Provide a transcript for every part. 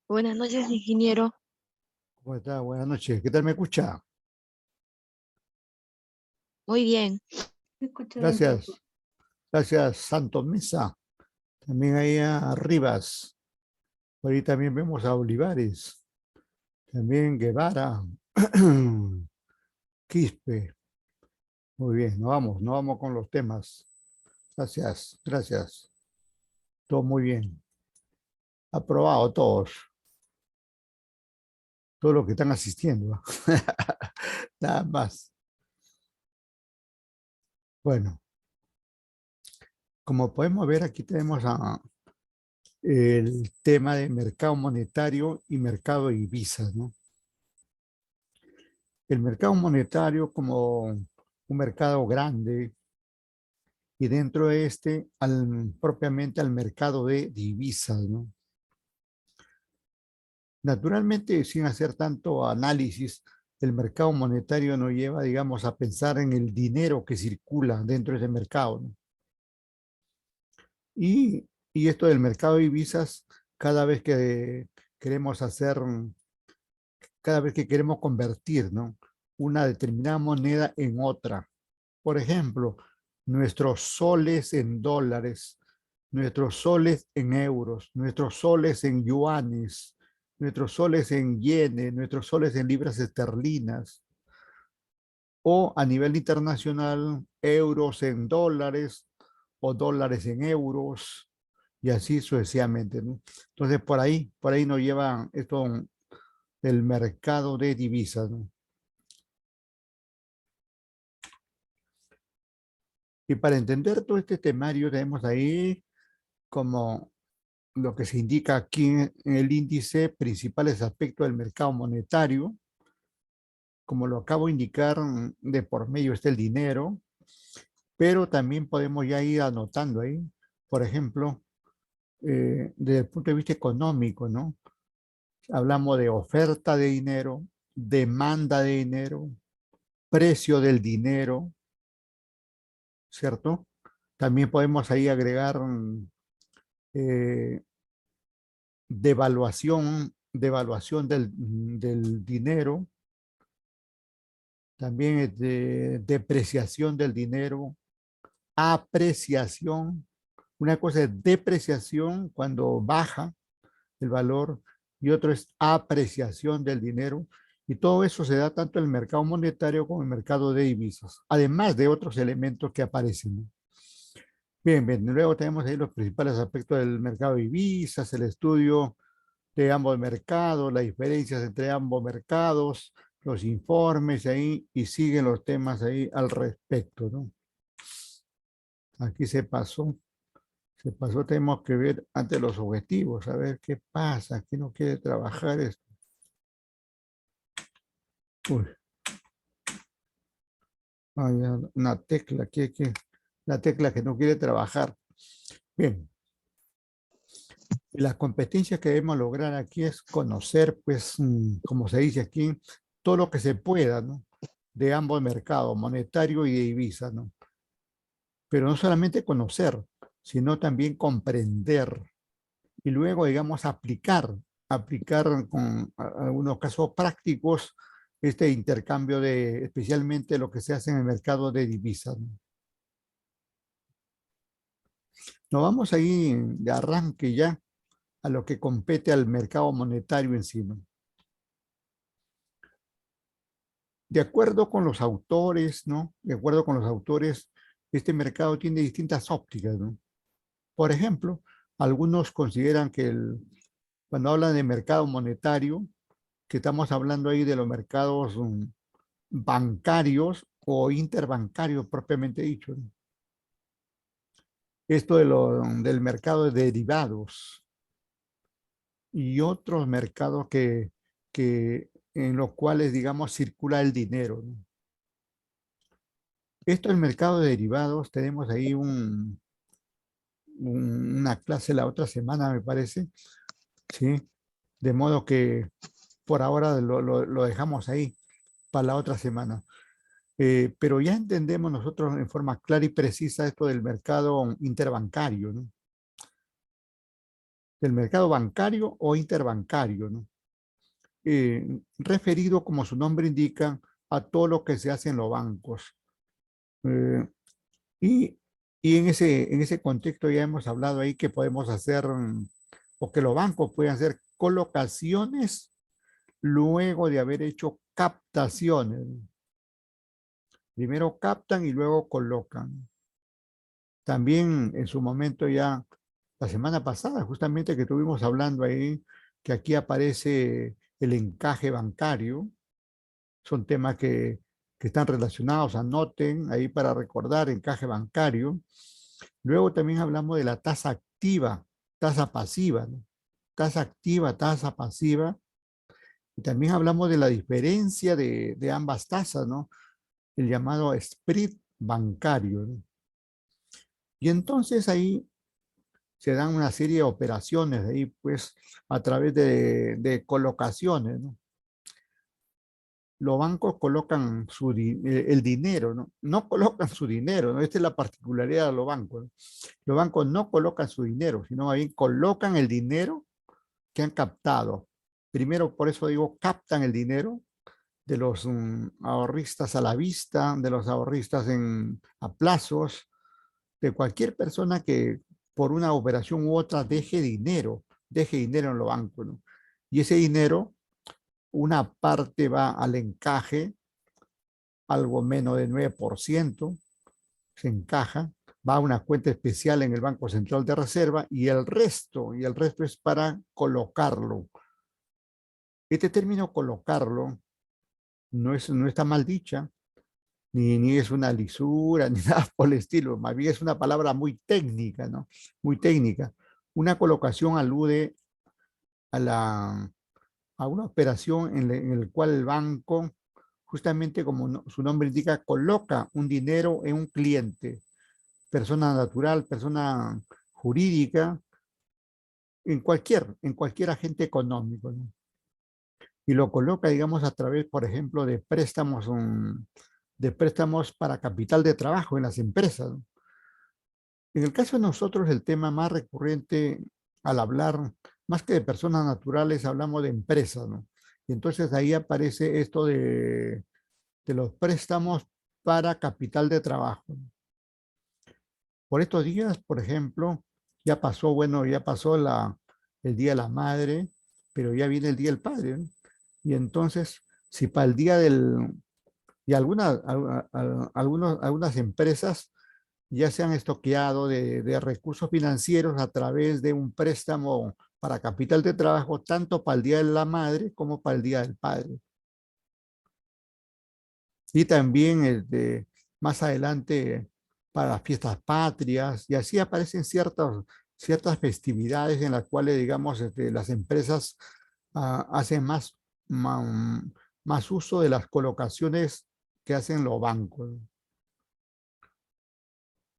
Buenas noches, ingeniero. ¿Cómo está? Buenas noches. ¿Qué tal me escucha? Muy bien. Se escucha bien, profe. Gracias. Gracias, Santo Mesa. También ahí a Rivas. Por ahí también vemos a Olivares. También Guevara. Quispe. Muy bien, nos vamos con los temas. Gracias, gracias. Todo muy bien. Aprobado todos. Todos los que están asistiendo. Nada más. Bueno, como podemos ver, aquí tenemos el tema de mercado monetario y mercado de divisas, ¿no? El mercado monetario como un mercado grande y dentro de este propiamente al mercado de divisas, ¿no? Naturalmente, sin hacer tanto análisis, el mercado monetario nos lleva, digamos, a pensar en el dinero que circula dentro de ese mercado, ¿no? Y esto del mercado de divisas, cada vez que queremos hacer, cada vez que queremos convertir, ¿no? Una determinada moneda en otra. Por ejemplo, nuestros soles en dólares, nuestros soles en euros, nuestros soles en yuanes, nuestros soles en yenes, nuestros soles en libras esterlinas, o a nivel internacional, euros en dólares o dólares en euros, y así sucesivamente, ¿no? Entonces, por ahí nos lleva esto el mercado de divisas, ¿no? Y para entender todo este temario tenemos ahí como lo que se indica aquí en el índice, principales aspectos del mercado monetario. Como lo acabo de indicar, de por medio está el dinero, pero también podemos ya ir anotando ahí, por ejemplo, desde el punto de vista económico, ¿no? Hablamos de oferta de dinero, demanda de dinero, precio del dinero, ¿cierto? También podemos ahí agregar eh, devaluación del dinero, también depreciación del dinero, apreciación. Una cosa es depreciación cuando baja el valor y otro es apreciación del dinero. Y todo eso se da tanto en el mercado monetario como en el mercado de divisas, además de otros elementos que aparecen, ¿no? Bien, bien. Luego tenemos ahí los principales aspectos del mercado de divisas, el estudio de ambos mercados, las diferencias entre ambos mercados, los informes ahí y siguen los temas ahí al respecto, ¿no? Aquí se pasó, tenemos que ver ante los objetivos, a ver qué pasa, aquí no quiere trabajar esto. Uy, hay una tecla aquí, la tecla que no quiere trabajar. Bien, y las competencias que debemos lograr aquí es conocer, pues, como se dice aquí, todo lo que se pueda, ¿no? De ambos mercados, monetario y de divisas, ¿no? Pero no solamente conocer, sino también comprender y luego, digamos, aplicar con algunos casos prácticos este intercambio de, especialmente lo que se hace en el mercado de divisas, ¿no? Nos vamos ahí de arranque ya a lo que compete al mercado monetario en sí, ¿no? De acuerdo con los autores, ¿no? De acuerdo con los autores, este mercado tiene distintas ópticas, ¿no? Por ejemplo, algunos consideran que cuando hablan de mercado monetario, que estamos hablando ahí de los mercados bancarios o interbancarios propiamente dicho, ¿no? Esto del mercado de derivados y otros mercados en los cuales, digamos, circula el dinero, ¿no? Esto del mercado de derivados, tenemos ahí una clase la otra semana, me parece, ¿sí? De modo que por ahora lo dejamos ahí para la otra semana. Pero ya entendemos nosotros en forma clara y precisa esto del mercado interbancario, ¿no? del mercado bancario o interbancario, ¿no? Referido, como su nombre indica, a todo lo que se hace en los bancos. Eh, y en ese contexto ya hemos hablado ahí que podemos hacer, o que los bancos pueden hacer colocaciones luego de haber hecho captaciones. Primero captan y luego colocan. También en su momento ya, la semana pasada, justamente que estuvimos hablando ahí, que aquí aparece el encaje bancario. Son temas que están relacionados, anoten ahí para recordar, encaje bancario. Luego también hablamos de la tasa activa, tasa pasiva, ¿no? Tasa activa, tasa pasiva. Y también hablamos de la diferencia de ambas tasas, ¿no? El llamado spread bancario, ¿no? Y entonces ahí se dan una serie de operaciones, ahí pues a través de colocaciones, ¿no? Los bancos colocan el dinero, ¿no? No colocan su dinero, ¿no? Esta es la particularidad de los bancos, ¿no? Los bancos no colocan su dinero, sino más bien colocan el dinero que han captado. Primero, por eso digo, captan el dinero de los ahorristas a la vista, de los ahorristas a plazos, de cualquier persona que por una operación u otra deje dinero en los bancos, ¿no? Y ese dinero, una parte va al encaje, algo menos de 9% se encaja, va a una cuenta especial en el Banco Central de Reserva y el resto es para colocarlo. Este término colocarlo no está mal dicha, ni es una lisura, ni nada por el estilo, más bien es una palabra muy técnica, ¿no? Muy técnica. Una colocación alude a, a una operación en el cual el banco, justamente como su nombre indica, coloca un dinero en un cliente, persona natural, persona jurídica, en cualquier agente económico, ¿no? Y lo coloca, digamos, a través, por ejemplo, de préstamos para capital de trabajo en las empresas, ¿no? En el caso de nosotros, el tema más recurrente al hablar, más que de personas naturales, hablamos de empresas, ¿no? Y entonces ahí aparece esto de los préstamos para capital de trabajo. Por estos días, por ejemplo, ya pasó, bueno, ya pasó el Día de la Madre, pero ya viene el Día del Padre, ¿no? Y entonces, si para el día del... Y algunas empresas ya se han estoqueado de recursos financieros a través de un préstamo para capital de trabajo, tanto para el Día de la Madre como para el Día del Padre. Y también más adelante para las fiestas patrias, y así aparecen ciertas festividades en las cuales, digamos, las empresas hacen más uso de las colocaciones que hacen los bancos.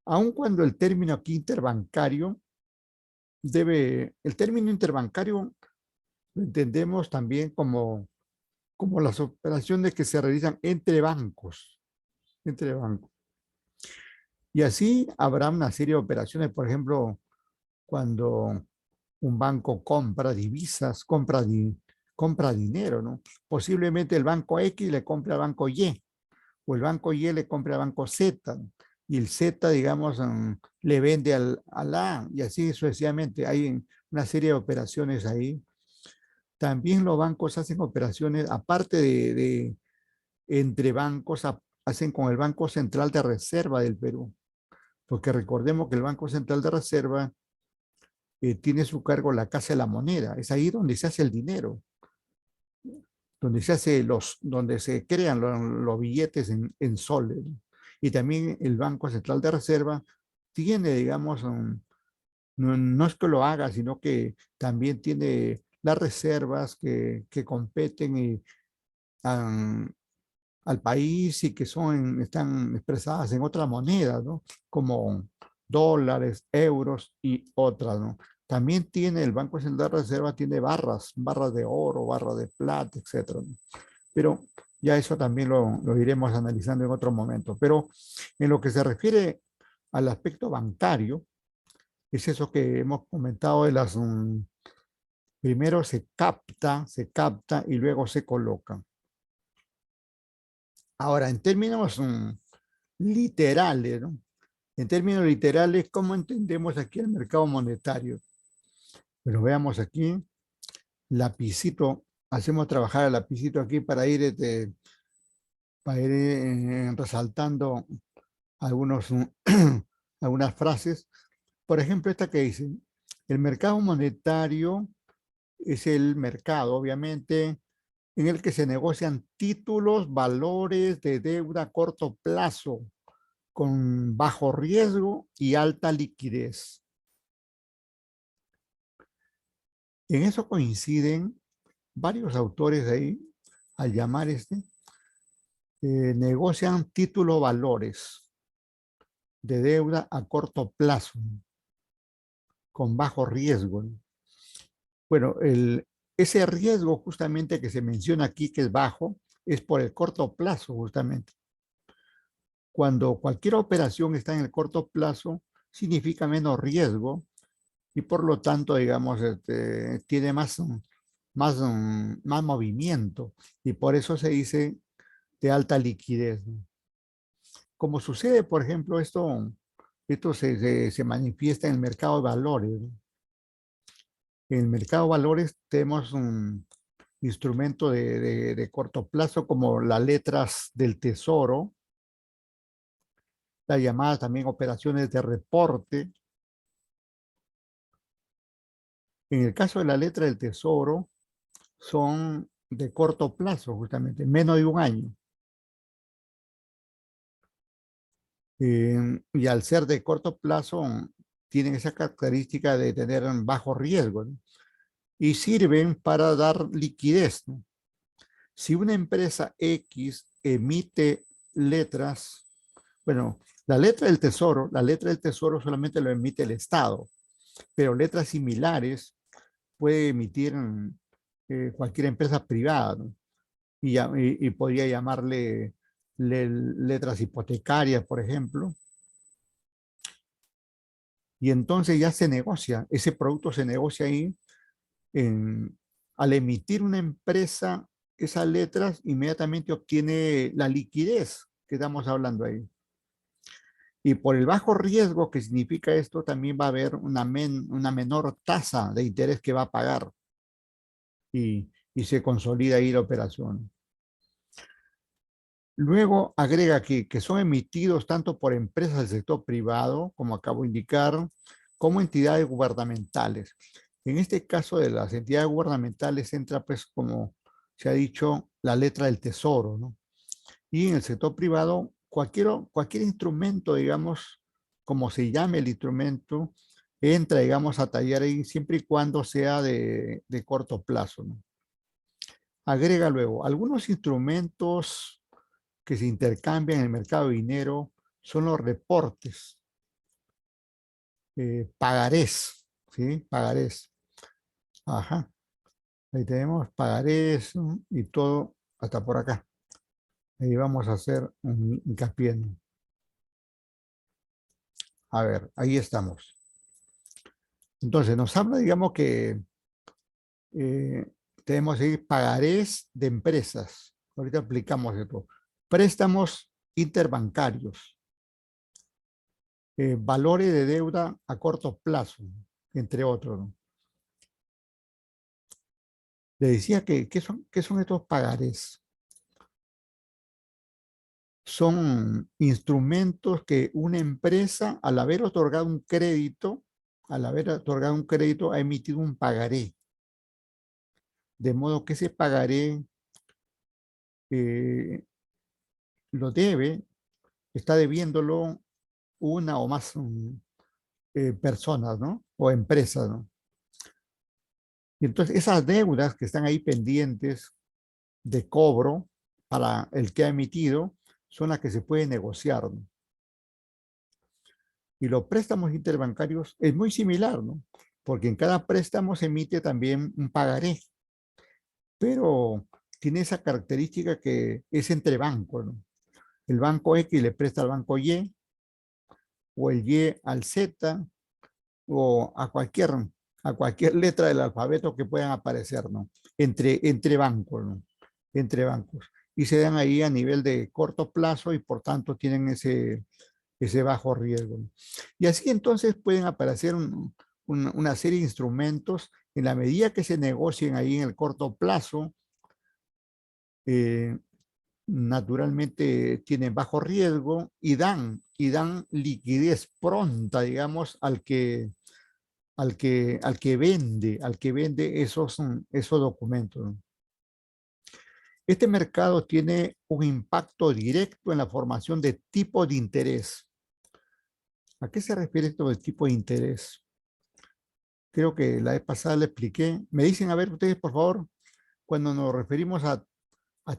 Aun cuando el término aquí interbancario el término interbancario lo entendemos también como las operaciones que se realizan entre bancos. Y así habrá una serie de operaciones, por ejemplo, cuando un banco compra divisas, compra dinero, ¿no? Posiblemente el banco X le compra al banco Y, o el banco Y le compra al banco Z, ¿no? Y el Z, digamos, le vende al A, y así sucesivamente. Hay una serie de operaciones ahí. También los bancos hacen operaciones, aparte entre bancos, hacen con el Banco Central de Reserva del Perú, porque recordemos que el Banco Central de Reserva tiene su cargo la Casa de la Moneda, es ahí donde se hace el dinero, donde se crean los billetes en soles, ¿no? Y también el Banco Central de Reserva tiene, digamos, no es que lo haga, sino que también tiene las reservas que competen al país y que están expresadas en otra moneda, ¿no? Como dólares, euros y otras, ¿no? También tiene el Banco Central de Reserva, tiene barras de oro, barras de plata, etcétera, ¿no? Pero ya eso también lo iremos analizando en otro momento. Pero en lo que se refiere al aspecto bancario, Es eso que hemos comentado de las, primero se capta y luego se coloca. Ahora, en términos literales, ¿no? En términos literales, ¿cómo entendemos aquí el mercado monetario? Pero veamos aquí, lapicito, hacemos trabajar el lapicito aquí para ir resaltando algunos, algunas frases. Por ejemplo, esta que dice, el mercado monetario es el mercado, obviamente, en el que se negocian títulos, valores de deuda a corto plazo, con bajo riesgo y alta liquidez. En eso coinciden varios autores de ahí, al llamar negocian títulos valores de deuda a corto plazo, con bajo riesgo. Bueno, ese riesgo justamente que se menciona aquí, que es bajo, es por el corto plazo justamente. Cuando cualquier operación está en el corto plazo, significa menos riesgo y por lo tanto, digamos, tiene más movimiento y por eso se dice de alta liquidez, ¿no? Como sucede, por ejemplo, esto se manifiesta en el mercado de valores, ¿no? En el mercado de valores tenemos un instrumento de corto plazo como las letras del tesoro, las llamadas también operaciones de reporte. En el caso de la letra del tesoro, son de corto plazo, justamente, menos de un año. Y al ser de corto plazo, tienen esa característica de tener bajo riesgo, ¿no? Y sirven para dar liquidez, ¿no? Si una empresa X emite letras, bueno, la letra del tesoro solamente lo emite el Estado, pero letras similares puede emitir cualquier empresa privada, ¿no? Y podría llamarle letras hipotecarias, por ejemplo, y entonces ya se negocia, ese producto se negocia ahí. Al emitir una empresa esas letras, inmediatamente obtiene la liquidez que estamos hablando ahí. Y por el bajo riesgo que significa esto, también va a haber una menor tasa de interés que va a pagar y se consolida ahí la operación. Luego agrega aquí que son emitidos tanto por empresas del sector privado, como acabo de indicar, como entidades gubernamentales. En este caso de las entidades gubernamentales entra, pues, como se ha dicho, la letra del tesoro, ¿no? Y en el sector privado, cualquier instrumento, digamos, como se llame el instrumento, entra, digamos, a tallar ahí siempre y cuando sea de corto plazo, ¿no? Agrega luego, algunos instrumentos que se intercambian en el mercado de dinero son los reportes, pagarés, ¿sí? Pagarés. Ajá. Ahí tenemos pagarés, ¿no? Y todo hasta por acá. Ahí vamos a hacer un hincapié, ¿no? A ver, ahí estamos. Entonces, nos habla, digamos, que eh, tenemos ahí pagarés de empresas. Ahorita aplicamos esto. Préstamos interbancarios, valores de deuda a corto plazo, entre otros, ¿no? Le decía que, ¿qué son estos pagarés? Son instrumentos que una empresa, al haber otorgado un crédito, ha emitido un pagaré. De modo que ese pagaré eh, lo debe, está debiéndolo una o más personas, ¿no? O empresas, ¿no? Y entonces esas deudas que están ahí pendientes de cobro para el que ha emitido son las que se pueden negociar, ¿no? Y los préstamos interbancarios es muy similar, ¿no? Porque en cada préstamo se emite también un pagaré, pero tiene esa característica que es entre bancos, ¿no? El banco X le presta al banco Y, o el Y al Z, o a cualquier letra del alfabeto que puedan aparecer, ¿no? Entre bancos, ¿no? Entre bancos. Y se dan ahí a nivel de corto plazo y por tanto tienen ese bajo riesgo, ¿no? Y así entonces pueden aparecer una serie de instrumentos en la medida que se negocien ahí en el corto plazo, eh, naturalmente tienen bajo riesgo y dan liquidez pronta, digamos, al que vende esos documentos, ¿no? Este mercado tiene un impacto directo en la formación de tipo de interés. ¿A qué se refiere esto del tipo de interés? Creo que la vez pasada le expliqué. Me dicen, a ver, ustedes, por favor, cuando nos referimos a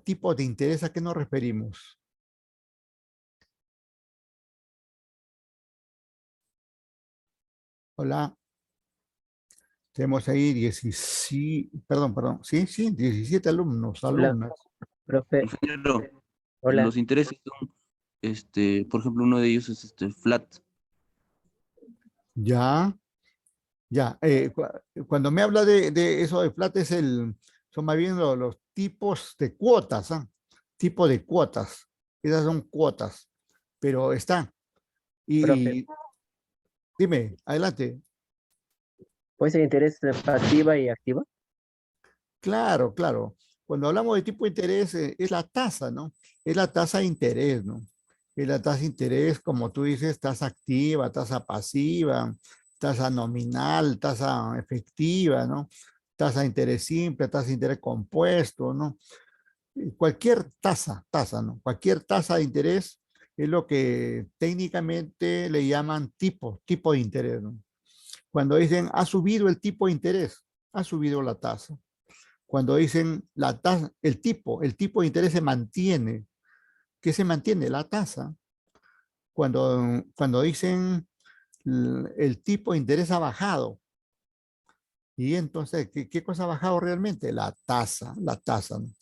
tipo de interés, ¿a qué nos referimos? Hola, tenemos ahí 17, perdón, sí, sí, 17 alumnos, Hola, alumnas. profe. Ingeniero, Hola, los intereses son, por ejemplo, uno de ellos es flat. Ya, ya. Cuando me habla de eso de plata son más bien los tipos de cuotas, ¿ah? Tipo de cuotas. Esas son cuotas, pero está. profe. Y dime, adelante. ¿Puede ser interés pasiva y activa? Claro, claro. Cuando hablamos de tipo de interés, es la tasa, ¿no? Es la tasa de interés, ¿no? Es la tasa de interés, como tú dices, tasa activa, tasa pasiva, tasa nominal, tasa efectiva, ¿no? Tasa de interés simple, tasa de interés compuesto, ¿no? Cualquier tasa, ¿no? Cualquier tasa de interés es lo que técnicamente le llaman tipo de interés, ¿no? Cuando dicen, ha subido el tipo de interés, ha subido la tasa. Cuando dicen la tasa, el tipo de interés se mantiene. ¿Qué se mantiene? La tasa. Cuando dicen el tipo de interés ha bajado. Y entonces, ¿qué cosa ha bajado realmente? La tasa, ¿no?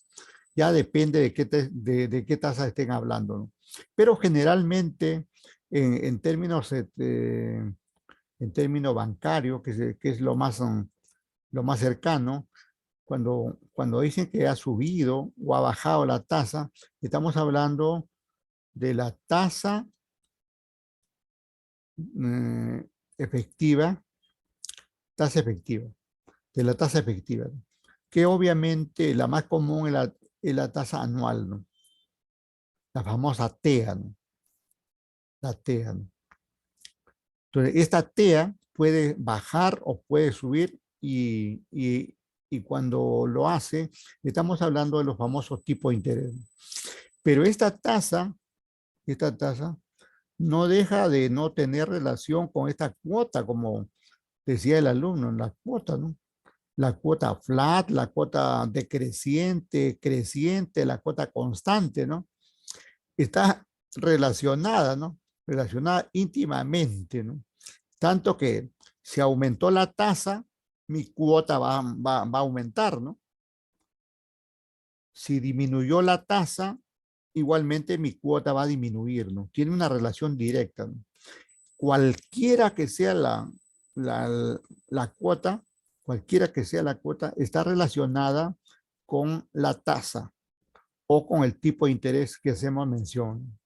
Ya depende de qué tasa estén hablando, ¿no? Pero generalmente, en términos, en términos bancarios, que es lo más cercano, cuando dicen que ha subido o ha bajado la tasa, estamos hablando de la eh, efectiva, tasa efectiva, de la tasa efectiva, ¿no? Que obviamente la más común es la tasa anual, ¿no? La famosa TEA, ¿no? La TEA, ¿no? Entonces, esta TEA puede bajar o puede subir y cuando lo hace, estamos hablando de los famosos tipos de interés, ¿no? Pero esta tasa no deja de no tener relación con esta cuota, como decía el alumno, la cuota, ¿no? La cuota flat, la cuota decreciente, creciente, la cuota constante, ¿no? Está relacionada, ¿no? Relacionada íntimamente, ¿no? Tanto que si aumentó la tasa, mi cuota va a aumentar, ¿no? Si disminuyó la tasa, igualmente mi cuota va a disminuir, ¿no? Tiene una relación directa, ¿no? Cualquiera que sea la cuota, cualquiera que sea la cuota, está relacionada con la tasa o con el tipo de interés que hacemos mención.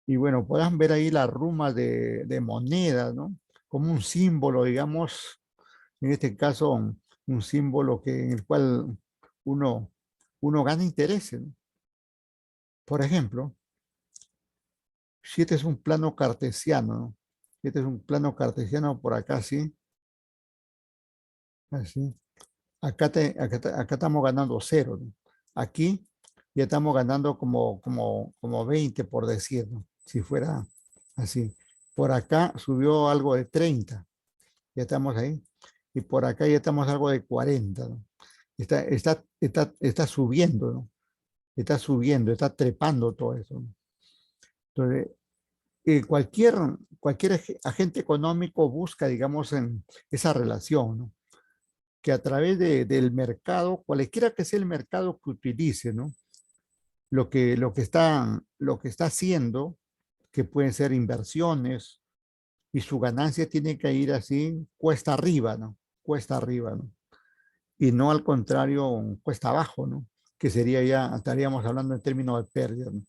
Y bueno, puedan ver ahí la ruma de moneda, ¿no? Como un símbolo, digamos, en este caso, un símbolo en el cual uno, uno gana intereses, ¿no? Por ejemplo, si este es un plano cartesiano, ¿no? Este es un plano cartesiano por acá, ¿sí? Así. Acá estamos ganando cero, ¿no? Aquí ya estamos ganando como 20 por decir, ¿no? Si fuera así. Por acá subió algo de 30, ya estamos ahí. Y por acá ya estamos algo de 40, ¿no? Está subiendo, ¿no? Está subiendo, está trepando todo eso, ¿no? Entonces, cualquier agente económico busca, digamos, en esa relación, ¿no? Que a través del mercado, cualquiera que sea el mercado que utilice, ¿no? Lo que está haciendo, que pueden ser inversiones, y su ganancia tiene que ir así, cuesta arriba, ¿no? Cuesta arriba, ¿no? Y no al contrario, cuesta abajo, ¿no? Que sería ya, estaríamos hablando en términos de pérdida, ¿no?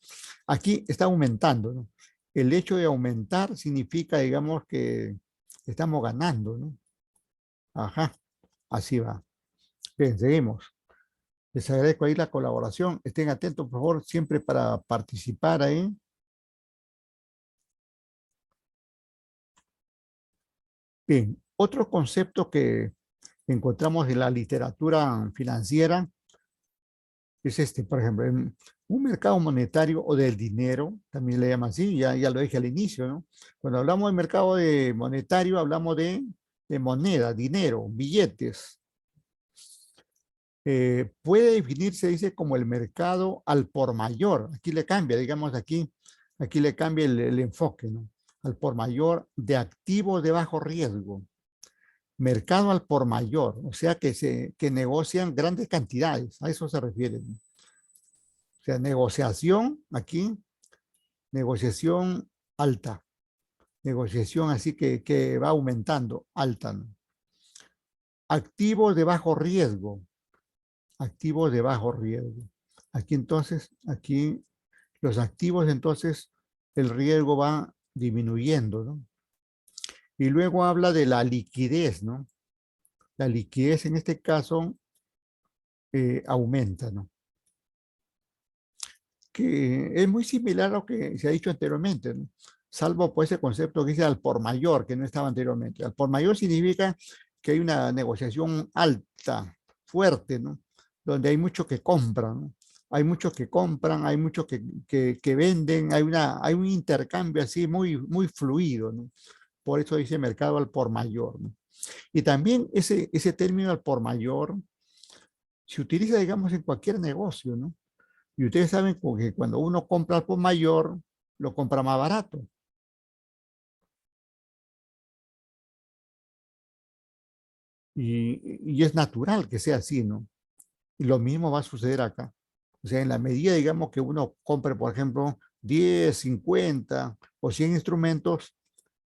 Aquí está aumentando, ¿no? El hecho de aumentar significa, digamos, que estamos ganando, ¿no? Ajá, así va. Bien, seguimos. Les agradezco ahí la colaboración. Estén atentos, por favor, siempre para participar ahí. Bien, otro concepto que encontramos en la literatura financiera es este, por ejemplo, en un mercado monetario o del dinero, también le llaman así, ya lo dije al inicio, ¿no? Cuando hablamos de mercado monetario, hablamos de moneda, dinero, billetes. Puede definirse, dice, como el mercado al por mayor. Aquí le cambia, digamos, aquí le cambia el enfoque, ¿no? Al por mayor de activos de bajo riesgo. Mercado al por mayor, o sea que negocian grandes cantidades, a eso se refiere, ¿no? O sea, negociación aquí, negociación alta, negociación así que va aumentando, alta, ¿no? Activos de bajo riesgo, activos de bajo riesgo. Aquí entonces, aquí los activos entonces, el riesgo va disminuyendo, ¿no? Y luego habla de la liquidez, ¿no? La liquidez en este caso aumenta, ¿no? Que es muy similar a lo que se ha dicho anteriormente, ¿no? Salvo pues ese concepto que dice al por mayor, que no estaba anteriormente. Al por mayor significa que hay una negociación alta, fuerte, ¿no? Donde hay muchos que compran, ¿no? Hay muchos que compran, hay muchos que venden, hay un intercambio así muy fluido, ¿no? Por eso dice mercado al por mayor, ¿no? Y también ese término al por mayor se utiliza, digamos, en cualquier negocio, ¿no? Y ustedes saben que cuando uno compra al por mayor, lo compra más barato. Y es natural que sea así, ¿no? Y lo mismo va a suceder acá. O sea, en la medida, digamos, que uno compre, por ejemplo, 10, 50 o 100 instrumentos,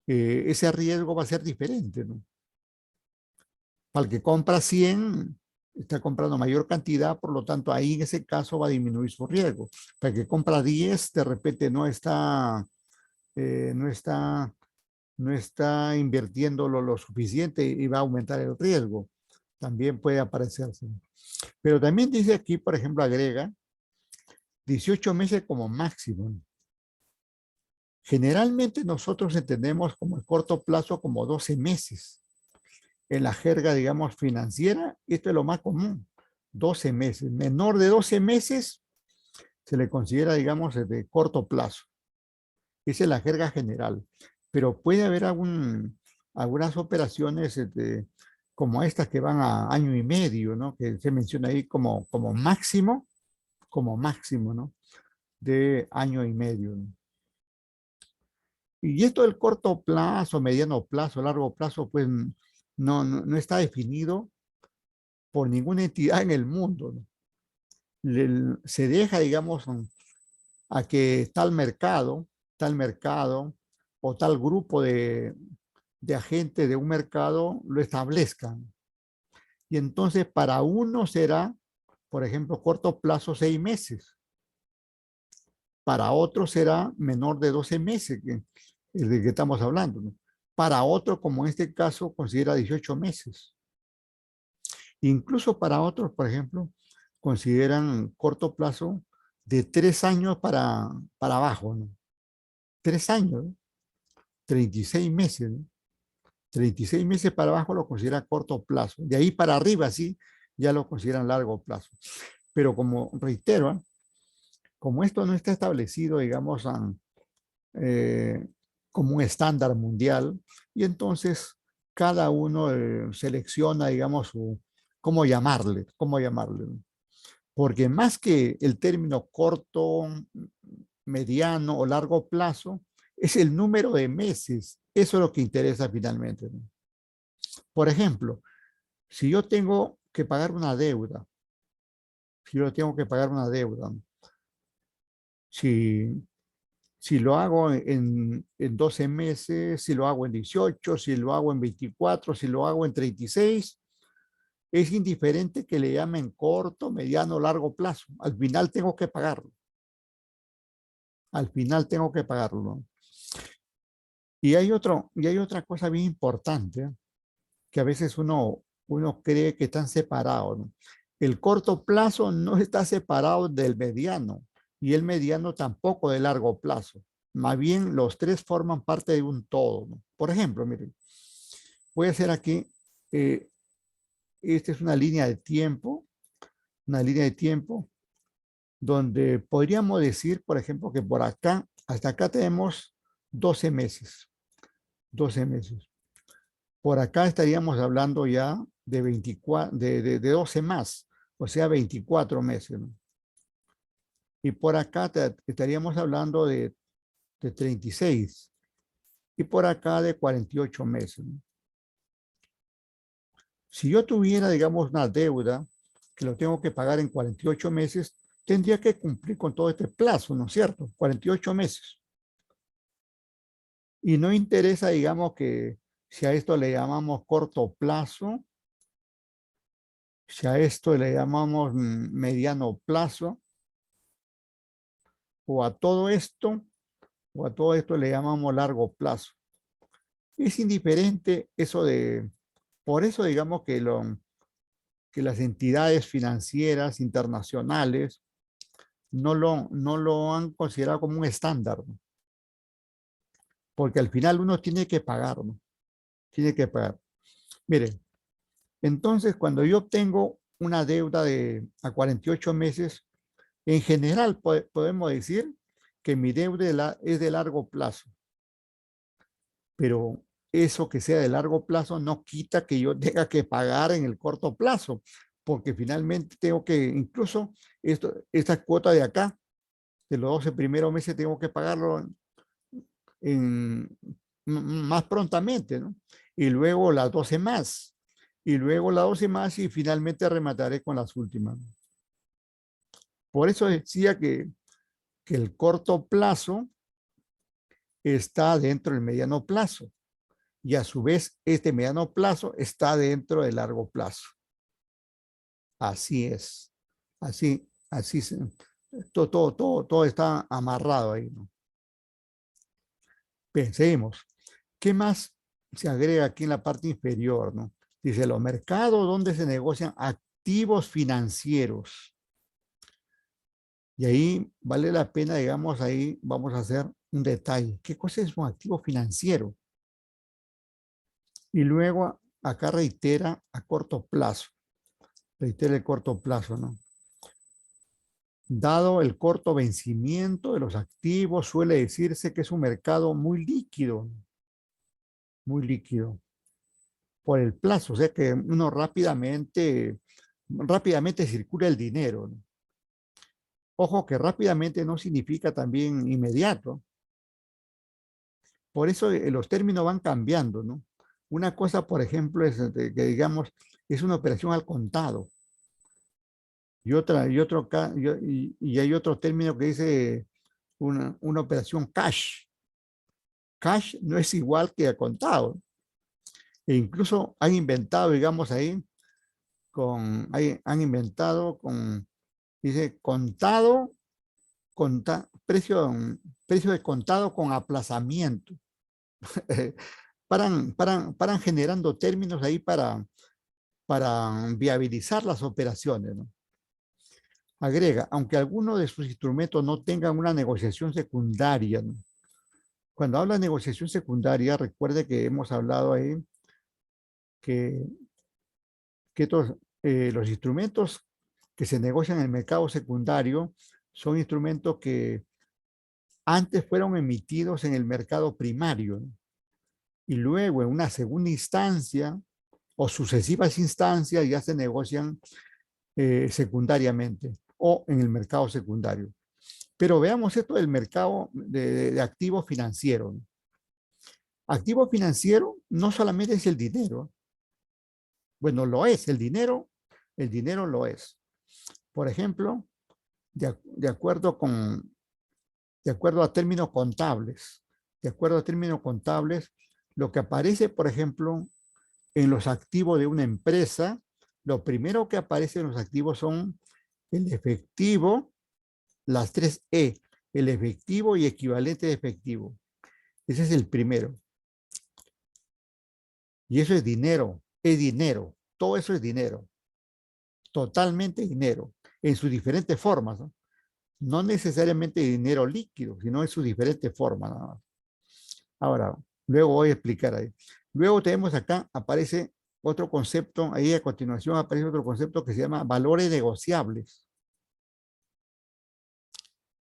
ese riesgo va a ser diferente, ¿no? Para el que compra 100, está comprando mayor cantidad, por lo tanto, ahí en ese caso va a disminuir su riesgo. Para el que compra 10, de repente no está no está invirtiendo lo suficiente y va a aumentar el riesgo. También puede aparecerse. Pero también dice aquí, por ejemplo, agrega 18 meses como máximo. Generalmente nosotros entendemos como el corto plazo como 12 meses. En la jerga, digamos, financiera, esto es lo más común. 12 meses. Menor de 12 meses se le considera, digamos, de corto plazo. Esa es la jerga general. Pero puede haber algunas operaciones como estas que van a año y medio, ¿no? Que se menciona ahí como máximo, ¿no? De año y medio, ¿no? Y esto del corto plazo, mediano plazo, largo plazo, pues no está definido por ninguna entidad en el mundo, ¿no? Se deja, digamos, a que tal mercado o tal grupo de agentes de un mercado lo establezcan. Y entonces para uno será, por ejemplo, corto plazo 6 meses. Para otro será menor de 12 meses, el de que estamos hablando, ¿no? Para otro, como en este caso, considera 18 meses. Incluso para otros, por ejemplo, consideran corto plazo de 3 años para abajo, ¿no? 3 años, ¿no? 36 meses, ¿no? 36 meses para abajo lo considera corto plazo. De ahí para arriba, sí, ya lo consideran largo plazo. Pero como reitero, ¿eh? Como esto no está establecido, digamos, eh, como un estándar mundial, y entonces cada uno selecciona, digamos, cómo llamarle. Porque más que el término corto, mediano o largo plazo, es el número de meses. Eso es lo que interesa finalmente, ¿no? Por ejemplo, si yo tengo que pagar una deuda, si yo tengo que pagar una deuda, si Si lo hago en 12 meses, si lo hago en 18, si lo hago en 24, si lo hago en 36, es indiferente que le llamen corto, mediano o largo plazo. Al final tengo que pagarlo. Al final tengo que pagarlo. Y hay otra cosa bien importante, ¿eh? Que a veces uno cree que están separados, ¿no? El corto plazo no está separado del mediano y el mediano tampoco del largo plazo. Más bien los tres forman parte de un todo, ¿no? Por ejemplo, miren, voy a hacer aquí, eh, esta es una línea de tiempo donde podríamos decir, por ejemplo, que por acá, hasta acá tenemos 12 meses, 12 meses. Por acá estaríamos hablando ya de 24, de 12 más, o sea, 24 meses, ¿no? Y por acá estaríamos hablando de 36 y por acá de 48 meses, ¿no? Si yo tuviera, digamos, una deuda que lo tengo que pagar en 48 meses, tendría que cumplir con todo este plazo, ¿no es cierto? 48 meses. Y no interesa, digamos, que si a esto le llamamos corto plazo, si a esto le llamamos mediano plazo, o a todo esto, o a todo esto le llamamos largo plazo. Es indiferente eso por eso digamos que las entidades financieras internacionales no lo han considerado como un estándar, ¿no? Porque al final uno tiene que pagar, ¿no? Tiene que pagar. Miren, entonces cuando yo obtengo una deuda a 48 meses, en general podemos decir que mi deuda es de largo plazo, pero eso que sea de largo plazo no quita que yo tenga que pagar en el corto plazo, porque finalmente tengo que, incluso esta cuota de acá, de los 12 primeros meses, tengo que pagarlo en, más prontamente, ¿no? Y luego las 12 más, y luego las 12 más, y finalmente remataré con las últimas. Por eso decía que el corto plazo está dentro del mediano plazo y a su vez este mediano plazo está dentro del largo plazo. Así es. Así todo está amarrado ahí, ¿no? Bien, seguimos. ¿Qué más se agrega aquí en la parte inferior, ¿no? Dice, los mercados donde se negocian activos financieros. Y ahí vale la pena, digamos, ahí vamos a hacer un detalle. ¿Qué cosa es un activo financiero? Y luego acá reitera a corto plazo. Reitera el corto plazo, ¿no? Dado el corto vencimiento de los activos, suele decirse que es un mercado muy líquido por el plazo, o sea que uno rápidamente circula el dinero, ¿no? Ojo que rápidamente no significa también inmediato. Por eso los términos van cambiando, ¿no? Una cosa, por ejemplo, es que digamos, es una operación al contado. Y hay otro término que dice una operación cash. Cash no es igual que a contado. E incluso han inventado, digamos ahí, han inventado dice, precio de contado con aplazamiento. Paran generando términos ahí para viabilizar las operaciones, ¿no? Agrega, aunque algunos de sus instrumentos no tengan una negociación secundaria, ¿no? Cuando habla de negociación secundaria, recuerde que hemos hablado ahí que, los instrumentos que se negocian en el mercado secundario son instrumentos que antes fueron emitidos en el mercado primario, ¿no? Y luego en una segunda instancia o sucesivas instancias ya se negocian secundariamente o en el mercado secundario. Pero veamos esto del mercado de activos financieros. Activo financiero no solamente es el dinero. Bueno, lo es, el dinero lo es. Por ejemplo, de acuerdo de acuerdo a términos contables. De acuerdo a términos contables, lo que aparece, por ejemplo, en los activos de una empresa, lo primero que aparece en los activos son el efectivo, las 3E, el efectivo y equivalente de efectivo. Ese es el primero. Y eso es dinero, todo eso es dinero, totalmente dinero, en sus diferentes formas, ¿no? No necesariamente dinero líquido, sino en sus diferentes formas, nada más. Ahora, luego voy a explicar ahí. Luego tenemos acá, aparece otro concepto, ahí a continuación aparece otro concepto que se llama valores negociables.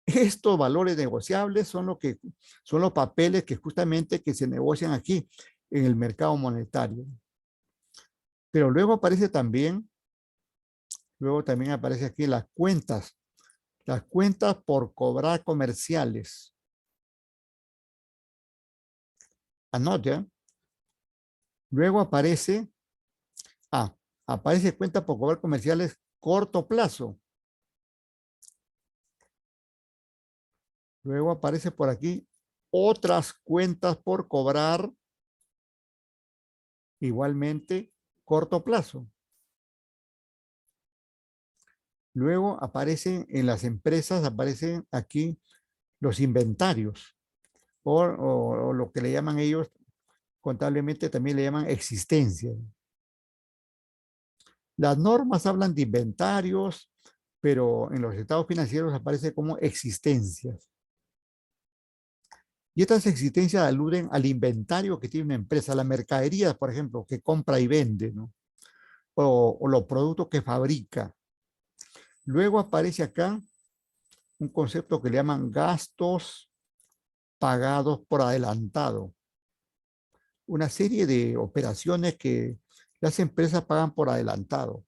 Estos valores negociables son los papeles que justamente que se negocian aquí en el mercado monetario. Pero luego también aparece aquí las cuentas por cobrar comerciales. Anote, ¿eh? Luego aparece cuenta por cobrar comerciales corto plazo. Luego aparece por aquí otras cuentas por cobrar igualmente corto plazo. Luego aparecen en las empresas, aparecen aquí los inventarios o lo que le llaman ellos contablemente también le llaman existencia. Las normas hablan de inventarios, pero en los estados financieros aparece como existencias. Y estas existencias aluden al inventario que tiene una empresa, la mercadería, por ejemplo, que compra y vende, ¿no? O los productos que fabrica. Luego aparece acá un concepto que le llaman gastos pagados por adelantado. Una serie de operaciones que las empresas pagan por adelantado.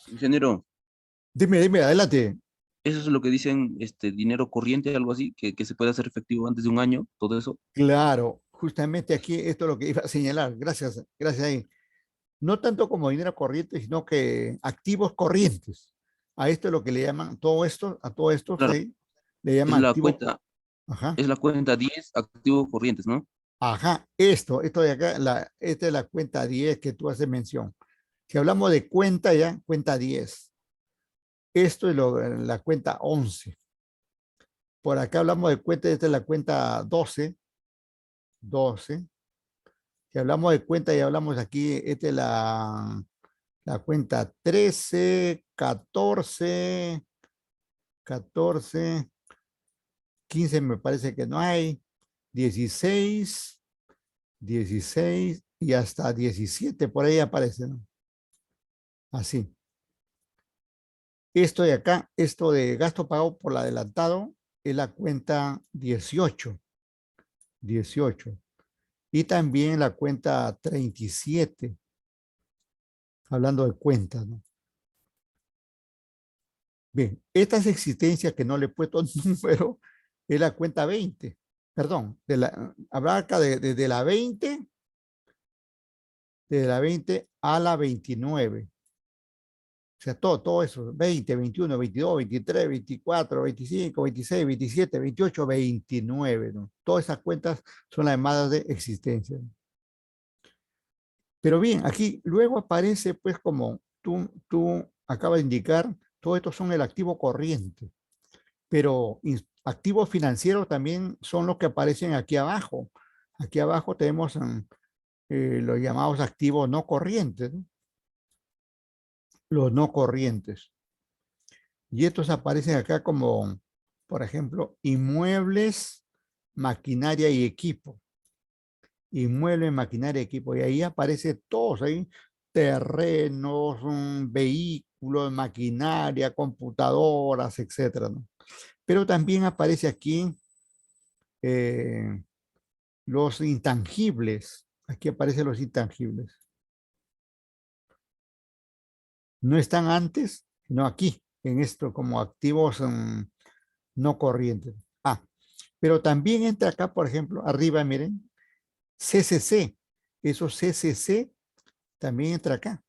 Ingeniero, Dime, adelante. eso es lo que dicen dinero corriente, algo así, que se puede hacer efectivo antes de un año, todo eso. Claro, justamente aquí esto es lo que iba a señalar. Gracias, gracias ahí. No tanto como dinero corriente, sino que activos corrientes. A esto es lo que le llaman, a todo esto Claro, ¿sí? Le es llaman la activo. cuenta, Ajá, es la cuenta 10 activos corrientes, ¿no? ajá, esto de acá, esta es la cuenta 10 que tú haces mención. Si hablamos de cuenta ya, cuenta 10. Esto es la cuenta 11. Por acá hablamos de cuenta, esta es la cuenta 12. Si hablamos de cuenta y hablamos aquí, esta es la cuenta 13, 14, 15 me parece que no hay, 16, 16 y hasta 17 por ahí aparece, ¿no? Así. Esto de acá, esto de gasto pagado por adelantado, es la cuenta 18. Y también la cuenta 37, hablando de cuentas, ¿no? Bien, estas existencias que no le he puesto número es la cuenta 20. Perdón, habrá acá de la 20, de la 20 a la 29. O sea, todo eso, 20, 21, 22, 23, 24, 25, 26, 27, 28, 29, ¿no? Todas esas cuentas son las llamadas de existencia, ¿no? Pero bien, aquí luego aparece, pues, como tú acabas de indicar, todo esto son el activo corriente, pero activos financieros también son los que aparecen aquí abajo. Aquí abajo tenemos los llamados activos no corrientes, ¿no? Los no corrientes. Y estos aparecen acá como, por ejemplo, inmuebles, maquinaria y equipo. Inmuebles, maquinaria y equipo. Y ahí aparece todos ahí, terrenos, vehículos, maquinaria, computadoras, etcétera, ¿no? Pero también aparece aquí eh, los intangibles. Aquí aparecen los intangibles. No están antes, sino aquí, en esto, como activos no corrientes. Pero también entra acá, por ejemplo, arriba, miren, CCC. Eso CCC también entra acá.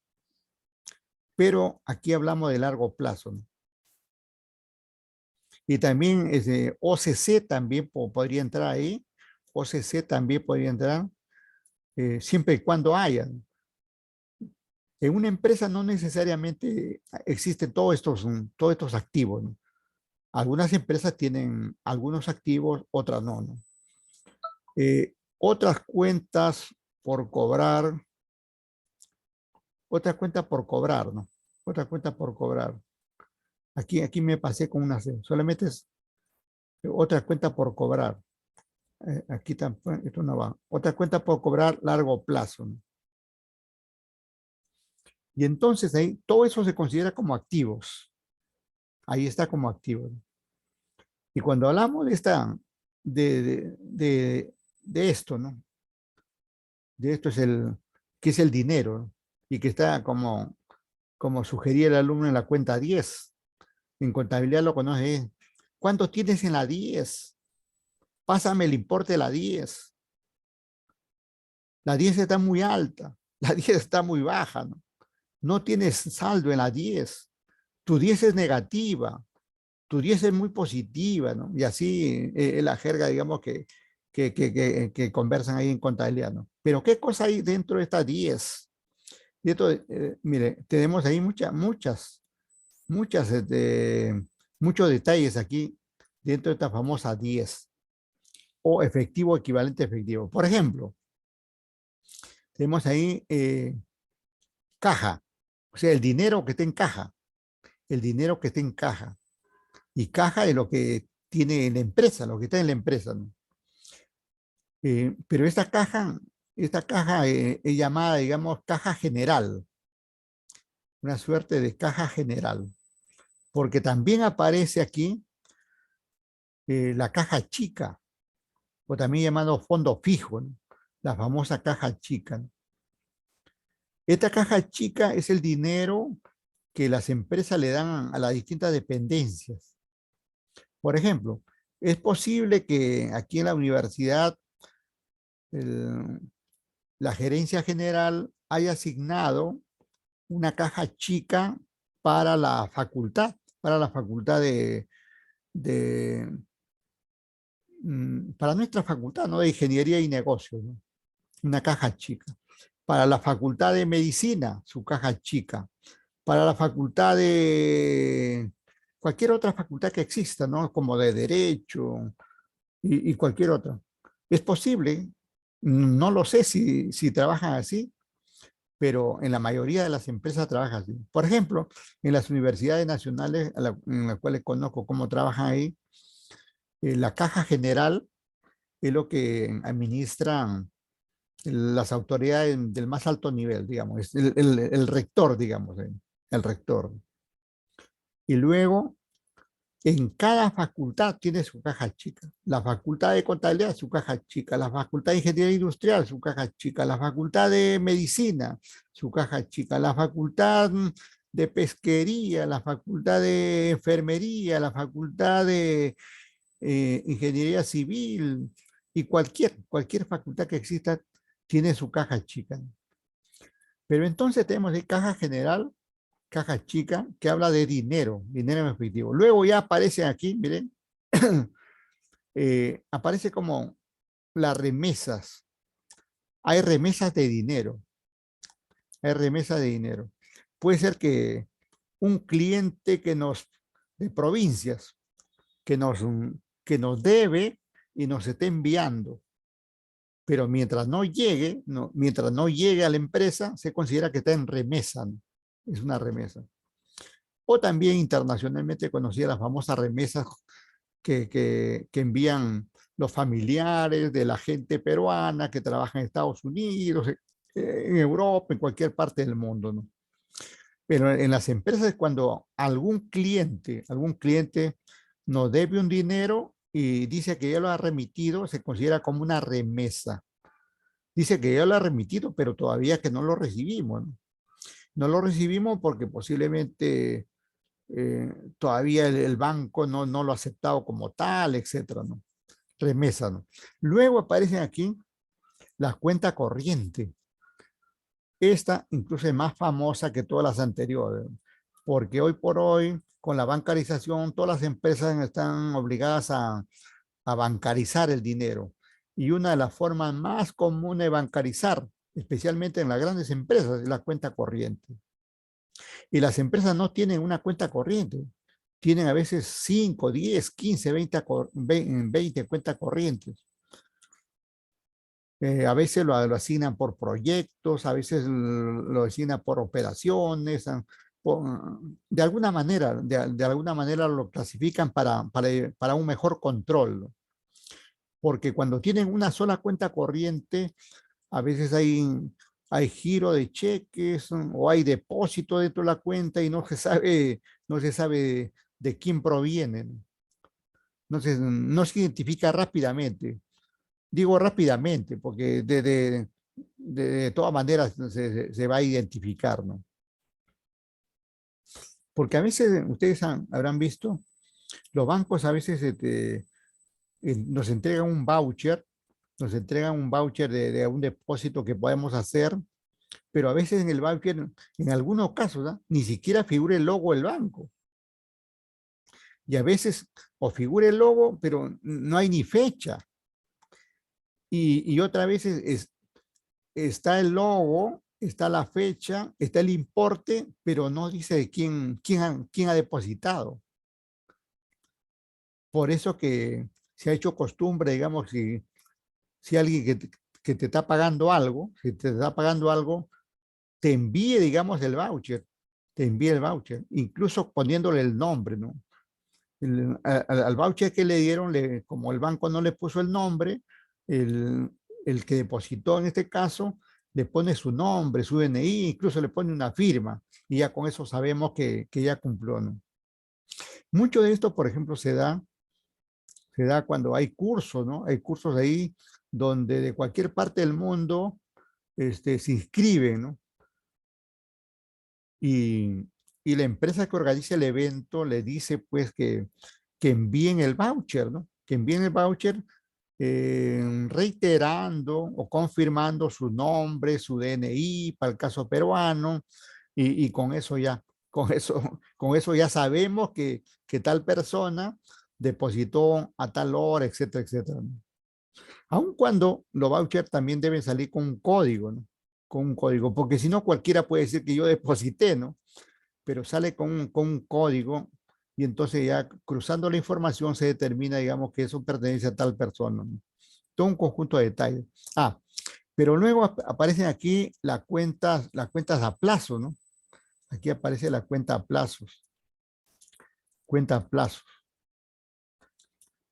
pero aquí hablamos de largo plazo, ¿no? Y también OCC también podría entrar ahí. OCC también podría entrar siempre y cuando haya. En una empresa no necesariamente existen todos estos activos, ¿no? Algunas empresas tienen algunos activos, otras no, ¿no? Otras cuentas por cobrar, otra cuenta por cobrar, ¿no? Otra cuenta por cobrar. Aquí me pasé con una C. Solamente es otra cuenta por cobrar. Aquí tampoco, esto no va. Otra cuenta por cobrar largo plazo, ¿no? Y entonces ahí todo eso se considera como activos. Ahí está como activos, ¿no? Y cuando hablamos de esto, ¿no? De esto que es el dinero, ¿no? Y que está como sugería el alumno en la cuenta 10. En contabilidad lo conoce. ¿Cuánto tienes en la 10? Pásame el importe de la 10. La 10 está muy alta, la 10 está muy baja, ¿no? No tienes saldo en la 10. Tu 10 es negativa, tu 10 es muy positiva, ¿no? Y así es la jerga, digamos, que conversan ahí en contabilidad, ¿no? Pero ¿qué cosa hay dentro de esta 10? Y esto, mire, tenemos ahí muchas, muchos detalles aquí dentro de esta famosa 10 o efectivo equivalente efectivo. Por ejemplo, tenemos ahí caja, o sea, el dinero que está en caja, el dinero que está en caja. Y caja es lo que tiene la empresa, lo que está en la empresa, ¿no? Pero esta caja es llamada, digamos, caja general, una suerte de caja general, porque también aparece aquí la caja chica, o también llamado fondo fijo, ¿no? La famosa caja chica, ¿no? Esta caja chica es el dinero que las empresas le dan a las distintas dependencias. Por ejemplo, es posible que aquí en la universidad el- la gerencia general haya asignado una caja chica para la facultad de para nuestra facultad, ¿no? De Ingeniería y Negocios, ¿no? Una caja chica. Para la facultad de Medicina, su caja chica. Para la facultad de cualquier otra facultad que exista, ¿no? Como de Derecho y cualquier otra. Es posible, no lo sé si trabajan así, pero en la mayoría de las empresas trabajan así. Por ejemplo, en las universidades nacionales, en las cuales conozco cómo trabajan ahí, la caja general es lo que administran las autoridades del más alto nivel, digamos, es el rector, digamos, el rector. Y luego, en cada facultad tiene su caja chica. La facultad de contabilidad, su caja chica. La facultad de ingeniería industrial, su caja chica. La facultad de medicina, su caja chica. La facultad de pesquería, la facultad de enfermería, la facultad de ingeniería civil y cualquier facultad que exista tiene su caja chica. Pero entonces tenemos de caja general, caja chica, que habla de dinero, dinero en efectivo. Luego ya aparece aquí, miren, aparece como las remesas. Hay remesas de dinero, hay remesas de dinero. Puede ser que un cliente de provincias, que nos, que nos debe y nos esté enviando, pero mientras no llegue a la empresa, se considera que está en remesa, ¿no? Es una remesa. O también internacionalmente conocida las famosas remesas que envían los familiares de la gente peruana que trabaja en Estados Unidos, en Europa, en cualquier parte del mundo, ¿no? Pero en las empresas es cuando algún cliente nos debe un dinero y dice que ya lo ha remitido, se considera como una remesa. Dice que ya lo ha remitido, pero todavía que no lo recibimos, ¿no? No lo recibimos porque posiblemente todavía el banco no lo ha aceptado como tal, etcétera, ¿no? Remesa, ¿no? Luego aparecen aquí las cuentas corrientes. Esta incluso es más famosa que todas las anteriores, porque hoy por hoy, con la bancarización, todas las empresas están obligadas a bancarizar el dinero. Y una de las formas más comunes de bancarizar, especialmente en las grandes empresas, es la cuenta corriente. Y las empresas no tienen una cuenta corriente, tienen a veces 5, 10, 15, 20 cuentas corrientes. A veces lo asignan por proyectos, a veces lo asignan por operaciones, de alguna manera, de alguna manera lo clasifican para un mejor control. Porque cuando tienen una sola cuenta corriente, a veces hay giro de cheques o hay depósito dentro de la cuenta y no se sabe de quién provienen. No se identifica rápidamente. Digo rápidamente, porque de todas maneras se va a identificar, ¿no? Porque a veces, ustedes habrán visto, los bancos a veces nos entregan nos entregan un voucher de un depósito que podemos hacer, pero a veces en el voucher, en algunos casos, ¿ah? Ni siquiera figura el logo del banco. Y a veces o figura el logo, pero no hay ni fecha. Y otra vez está el logo, está la fecha, está el importe, pero no dice de quién ha depositado. Por eso que se ha hecho costumbre, digamos, si alguien que te está pagando algo, si te está pagando algo, te envíe, digamos, te envíe el voucher, incluso poniéndole el nombre, ¿no? Al voucher que le dieron, como el banco no le puso el nombre, el, el que depositó en este caso le pone su nombre, su DNI, incluso le pone una firma, y ya con eso sabemos que ya cumplió, ¿no? Mucho de esto, por ejemplo, se da cuando hay cursos, ¿no? Hay cursos ahí donde de cualquier parte del mundo se inscriben, ¿no? Y, y la empresa que organiza el evento le dice pues que envíen el voucher, ¿no? Que envíen el voucher reiterando o confirmando su nombre, su DNI para el caso peruano y con eso ya, con eso ya sabemos que tal persona depositó a tal hora, etcétera, etcétera, ¿no? Aun cuando los vouchers también deben salir con un código, ¿no? Con un código, porque si no cualquiera puede decir que yo deposité, ¿no? Pero sale con un código y entonces ya cruzando la información se determina, digamos, que eso pertenece a tal persona, ¿no? Todo un conjunto de detalles. Ah, pero luego aparecen aquí las cuentas a plazo, ¿no? Aquí aparece la cuenta a plazos, cuenta a plazos.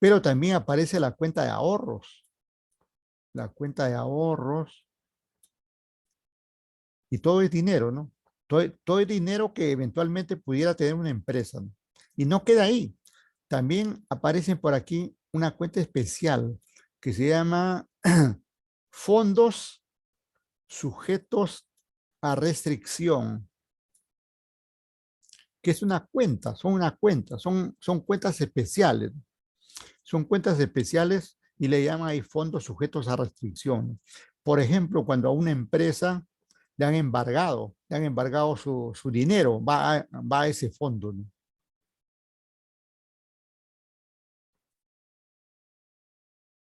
Pero también aparece la cuenta de ahorros, la cuenta de ahorros, y todo es dinero, ¿no? Todo es dinero que eventualmente pudiera tener una empresa, ¿no? Y no queda ahí. También aparecen por aquí una cuenta especial que se llama fondos sujetos a restricción, que es una cuenta, son cuentas especiales. Son cuentas especiales y le llaman ahí fondos sujetos a restricción. Por ejemplo, cuando a una empresa le han embargado su dinero, va a ese fondo, ¿no?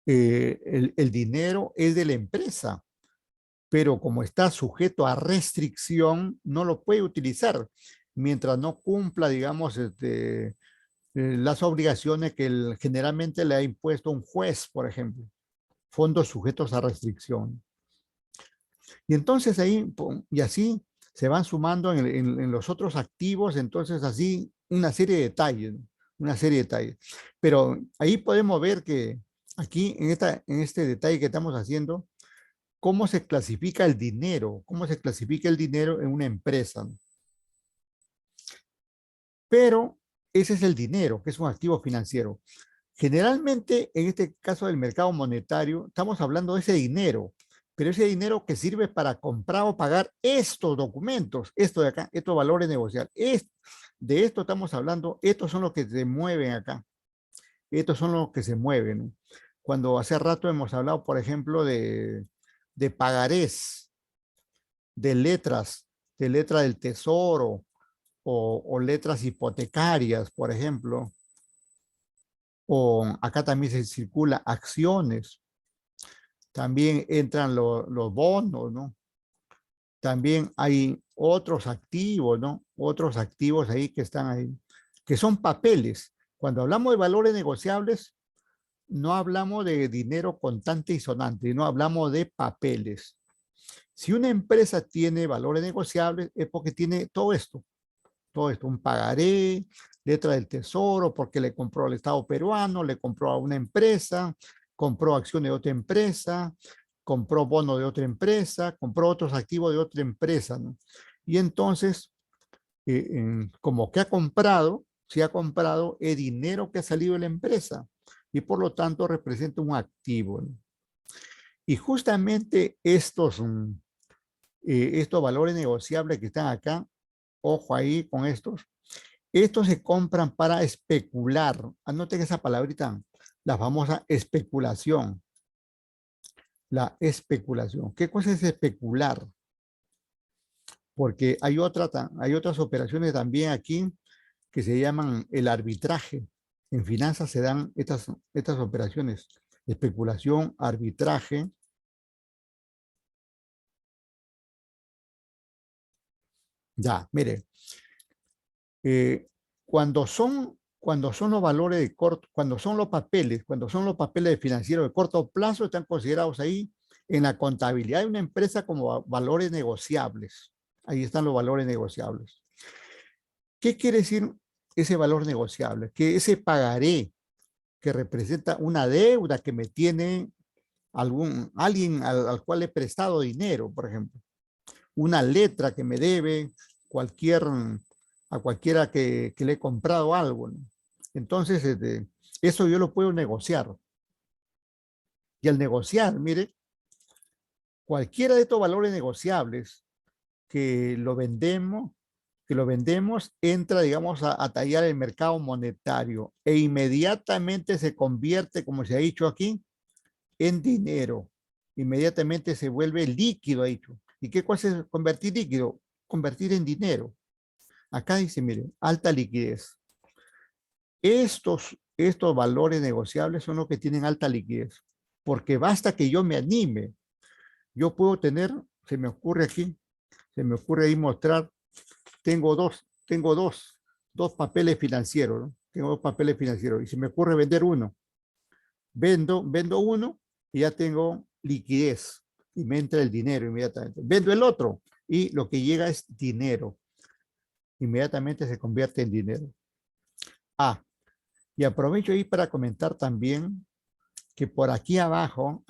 El dinero es de la empresa, pero como está sujeto a restricción, no lo puede utilizar mientras no cumpla, digamos, las obligaciones que generalmente le ha impuesto un juez, por ejemplo, fondos sujetos a restricción. Y entonces ahí, y así se van sumando en los otros activos, entonces así una serie de detalles, ¿no? Una serie de detalles. Pero ahí podemos ver que aquí en este detalle que estamos haciendo, cómo se clasifica el dinero, cómo se clasifica el dinero en una empresa, ¿no? Pero ese es el dinero, que es un activo financiero. Generalmente, en este caso del mercado monetario, estamos hablando de ese dinero, pero ese dinero que sirve para comprar o pagar estos documentos, esto de acá, estos valores negociables. De esto estamos hablando, estos son los que se mueven acá, estos son los que se mueven, ¿no? Cuando hace rato hemos hablado, por ejemplo, de pagarés, de letras del tesoro o letras hipotecarias, por ejemplo. O acá también se circula acciones. También entran los bonos, ¿no? También hay otros activos, ¿no? Otros activos ahí que están ahí, que son papeles. Cuando hablamos de valores negociables, no hablamos de dinero contante y sonante, no hablamos de papeles. Si una empresa tiene valores negociables, es porque tiene todo esto, un pagaré, letra del tesoro, porque le compró al Estado peruano, le compró a una empresa, compró acciones de otra empresa, compró bono de otra empresa, compró otros activos de otra empresa, ¿no? Y entonces, como que ha comprado, si ha comprado, es dinero que ha salido de la empresa y por lo tanto representa un activo, ¿no? Y justamente estos valores negociables que están acá, ojo ahí con estos se compran para especular. Anoten esa palabrita, la famosa especulación. La especulación. ¿Qué cosa es especular? Porque hay otras operaciones también aquí que se llaman el arbitraje. En finanzas se dan estas operaciones. Especulación, arbitraje. Ya, mire. Cuando son los valores de corto, cuando son los papeles financieros de corto plazo, están considerados ahí en la contabilidad de una empresa como valores negociables. Ahí están los valores negociables. ¿Qué quiere decir ese valor negociable? Que ese pagaré que representa una deuda que me tiene alguien al cual he prestado dinero, por ejemplo. Una letra que me debe a cualquiera que le he comprado algo, ¿no? Entonces, eso yo lo puedo negociar. Y al negociar, mire, cualquiera de estos valores negociables que lo vendemos, entra, digamos, a tallar el mercado monetario e inmediatamente se convierte, como se ha dicho aquí, en dinero. Inmediatamente se vuelve líquido, ha dicho. ¿Y qué cosa es convertir líquido? Convertir en dinero. Acá dice, mire, alta liquidez. Estos valores negociables son los que tienen alta liquidez, porque basta que yo me anime. Yo puedo tener, se me ocurre ahí mostrar, tengo dos papeles financieros, ¿no? Tengo dos papeles financieros y se me ocurre vender uno. Vendo uno y ya tengo liquidez y me entra el dinero inmediatamente. Vendo el otro y lo que llega es dinero. Inmediatamente se convierte en dinero. Y aprovecho ahí para comentar también que por aquí abajo,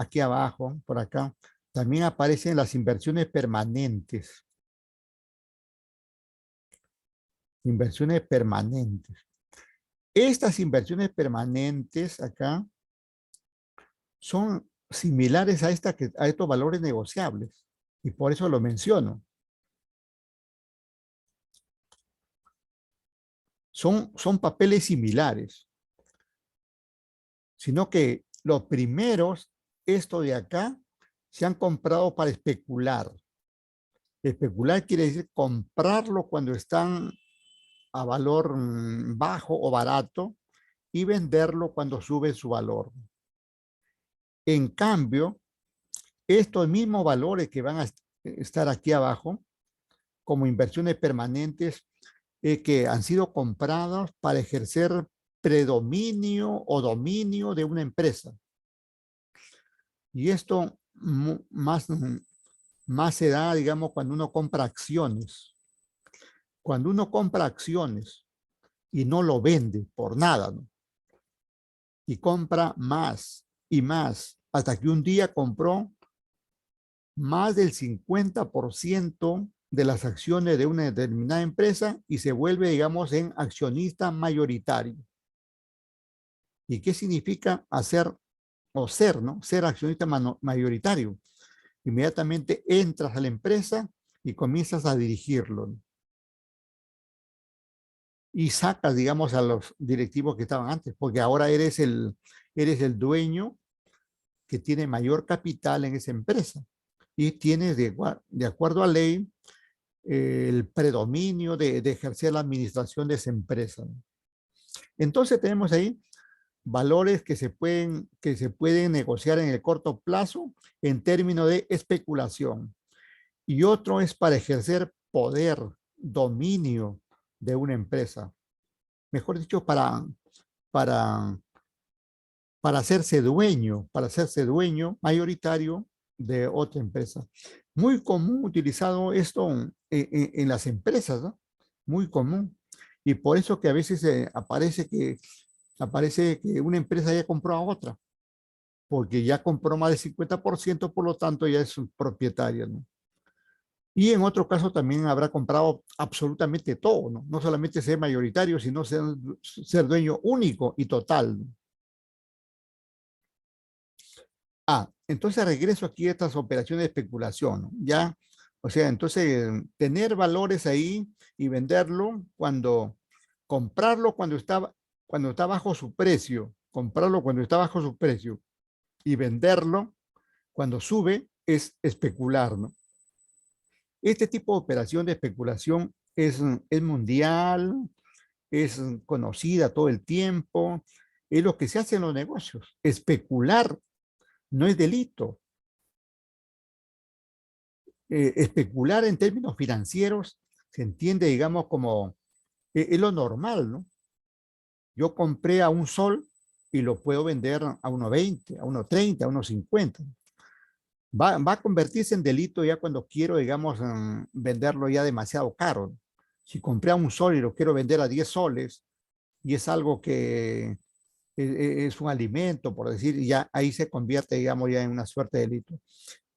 por acá, también aparecen las inversiones permanentes. Inversiones permanentes. Estas inversiones permanentes acá son similares a estos valores negociables y por eso lo menciono. Son papeles similares, sino que los primeros, esto de acá, se han comprado para especular. Especular quiere decir comprarlo cuando están a valor bajo o barato y venderlo cuando sube su valor. En cambio, estos mismos valores que van a estar aquí abajo, como inversiones permanentes, que han sido comprados para ejercer predominio o dominio de una empresa. Y esto más se da, digamos, cuando uno compra acciones. Cuando uno compra acciones y no lo vende por nada, ¿no? Y compra más y más, hasta que un día compró más del 50% de las acciones de una determinada empresa y se vuelve, digamos, en accionista mayoritario. ¿Y qué significa hacer o ser, ¿no? Ser accionista mayoritario. Inmediatamente entras a la empresa y comienzas a dirigirlo, ¿no? Y sacas, digamos, a los directivos que estaban antes, porque ahora eres el dueño que tiene mayor capital en esa empresa. y tienes de acuerdo a ley el predominio de ejercer la administración de esa empresa. Entonces tenemos ahí valores que se pueden negociar en el corto plazo en términos de especulación. Y otro es para ejercer poder, dominio de una empresa. Mejor dicho, para, para hacerse dueño mayoritario de otra empresa. Muy común utilizado esto en las empresas, ¿no? Muy común. Y por eso que a veces aparece que una empresa ya compró a otra, porque ya compró más del 50%, por lo tanto ya es propietaria, ¿no? Y en otro caso también habrá comprado absolutamente todo, ¿no? No solamente ser mayoritario, sino ser dueño único y total, ¿no? Entonces regreso aquí a estas operaciones de especulación, ¿no? Ya, o sea, entonces tener valores ahí y venderlo comprarlo cuando está bajo su precio, comprarlo cuando está bajo su precio y venderlo cuando sube es especular, ¿no? Este tipo de operación de especulación es mundial, es conocida todo el tiempo, es lo que se hace en los negocios. Especular no es delito. Especular en términos financieros se entiende, digamos, como es lo normal, ¿no? Yo compré a un sol y lo puedo vender a 1.20, a 1.30, a 1.50. Va a convertirse en delito ya cuando quiero, digamos, venderlo ya demasiado caro. Si compré a un sol y lo quiero vender a 10 soles y es algo que es un alimento, por decir, ya ahí se convierte, digamos, ya en una suerte de delito.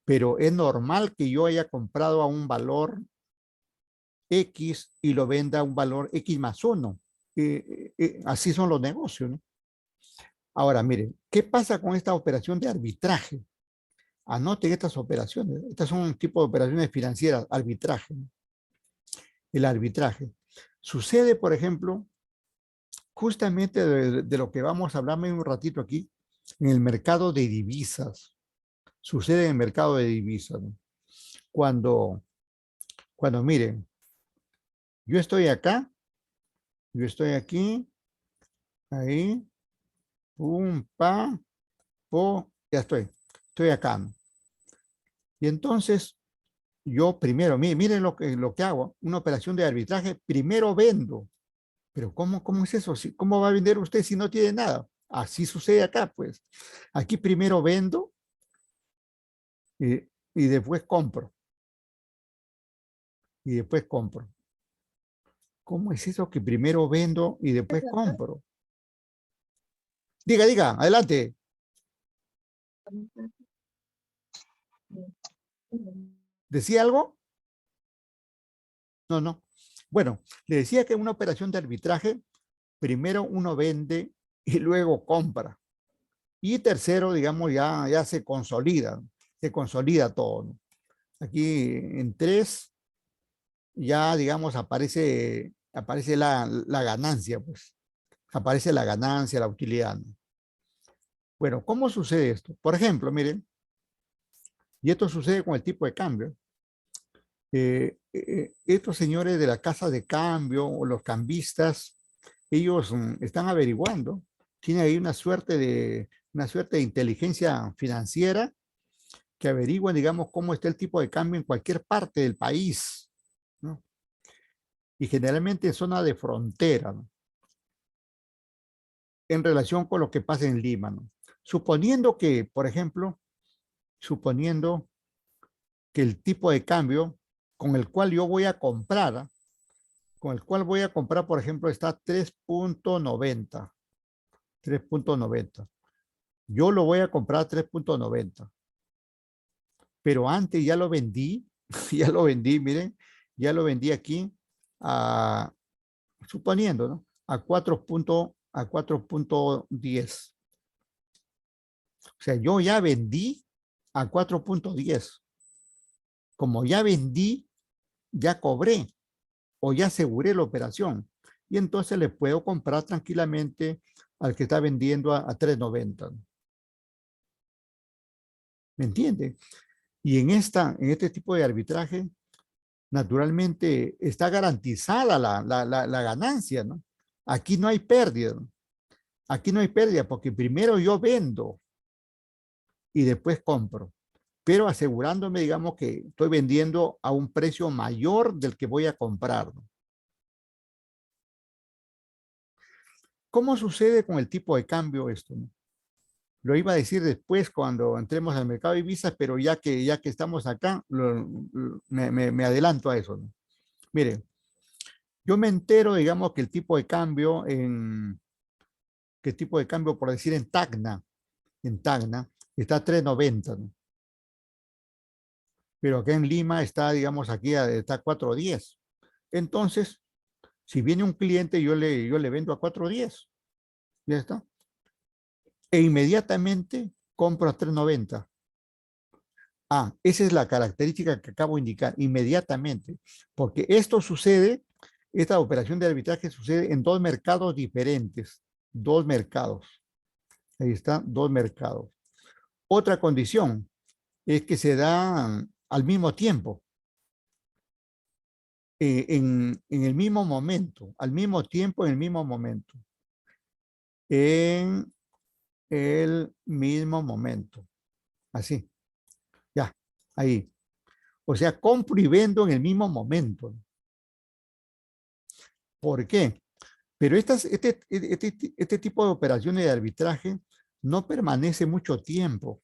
Pero es normal que yo haya comprado a un valor X y lo venda a un valor X más 1. Así son los negocios, ¿no? Ahora, miren, ¿qué pasa con esta operación de arbitraje? Anoten estas operaciones. Estas son un tipo de operaciones financieras, arbitraje, ¿no? El arbitraje. Sucede, por ejemplo, justamente de lo que vamos a hablar un ratito aquí, en el mercado de divisas. Sucede en el mercado de divisas, ¿no? Cuando miren, yo estoy acá, yo estoy aquí, ahí, pum, pa, po, ya estoy acá, ¿no? Y entonces, yo primero, miren lo que hago, una operación de arbitraje, primero vendo. Pero ¿cómo es eso? ¿Cómo va a vender usted si no tiene nada? Así sucede acá, pues. Aquí primero vendo y, y después compro. Y después compro. ¿Cómo es eso que primero vendo y después compro? Diga, adelante. ¿Decía algo? No. Bueno, le decía que en una operación de arbitraje, primero uno vende y luego compra. Y tercero, digamos, ya se consolida todo, ¿no? Aquí en 3 ya, digamos, aparece la ganancia, pues. Aparece la ganancia, la utilidad, ¿no? Bueno, ¿cómo sucede esto? Por ejemplo, miren, y esto sucede con el tipo de cambio. Estos señores de la casa de cambio o los cambistas, ellos están averiguando, tienen ahí una suerte de inteligencia financiera que averiguan, digamos, cómo está el tipo de cambio en cualquier parte del país, ¿no? Y generalmente en zona de frontera, ¿no? En relación con lo que pasa en Lima, ¿no? Suponiendo que, por ejemplo, suponiendo que el tipo de cambio con el cual yo voy a comprar, con el cual voy a comprar, por ejemplo, está 3.90. 3.90. Yo lo voy a comprar a 3.90. Pero antes ya lo vendí, ya lo vendí, miren, ya lo vendí aquí a, suponiendo, ¿no? A 4.10. O sea, yo ya vendí a 4.10. Como ya vendí, ya cobré o ya aseguré la operación. Y entonces le puedo comprar tranquilamente al que está vendiendo a 3.90. ¿Me entiende? Y en este tipo de arbitraje, naturalmente está garantizada la ganancia, ¿no? Aquí no hay pérdida, ¿no? Aquí no hay pérdida porque primero yo vendo y después compro, pero asegurándome, digamos, que estoy vendiendo a un precio mayor del que voy a comprar, ¿no? ¿Cómo sucede con el tipo de cambio esto, no? Lo iba a decir después cuando entremos al mercado de divisas, pero ya que estamos acá, me adelanto a eso, ¿no? Mire, yo me entero, digamos, que el tipo de cambio por decir en Tacna, está a 3.90, ¿no? Pero acá en Lima está, digamos, aquí está a 4.10. Entonces, si viene un cliente, yo le vendo a 4.10. Ya está. E inmediatamente compro a 3.90. Esa es la característica que acabo de indicar, inmediatamente. Porque esta operación de arbitraje sucede en dos mercados diferentes. Dos mercados. Ahí está, dos mercados. Otra condición es que se dan al mismo tiempo, en el mismo momento, al mismo tiempo, en el mismo momento. En el mismo momento. Así, ya, ahí. O sea, compro y vendo en el mismo momento. ¿Por qué? Pero este tipo de operaciones de arbitraje no permanece mucho tiempo.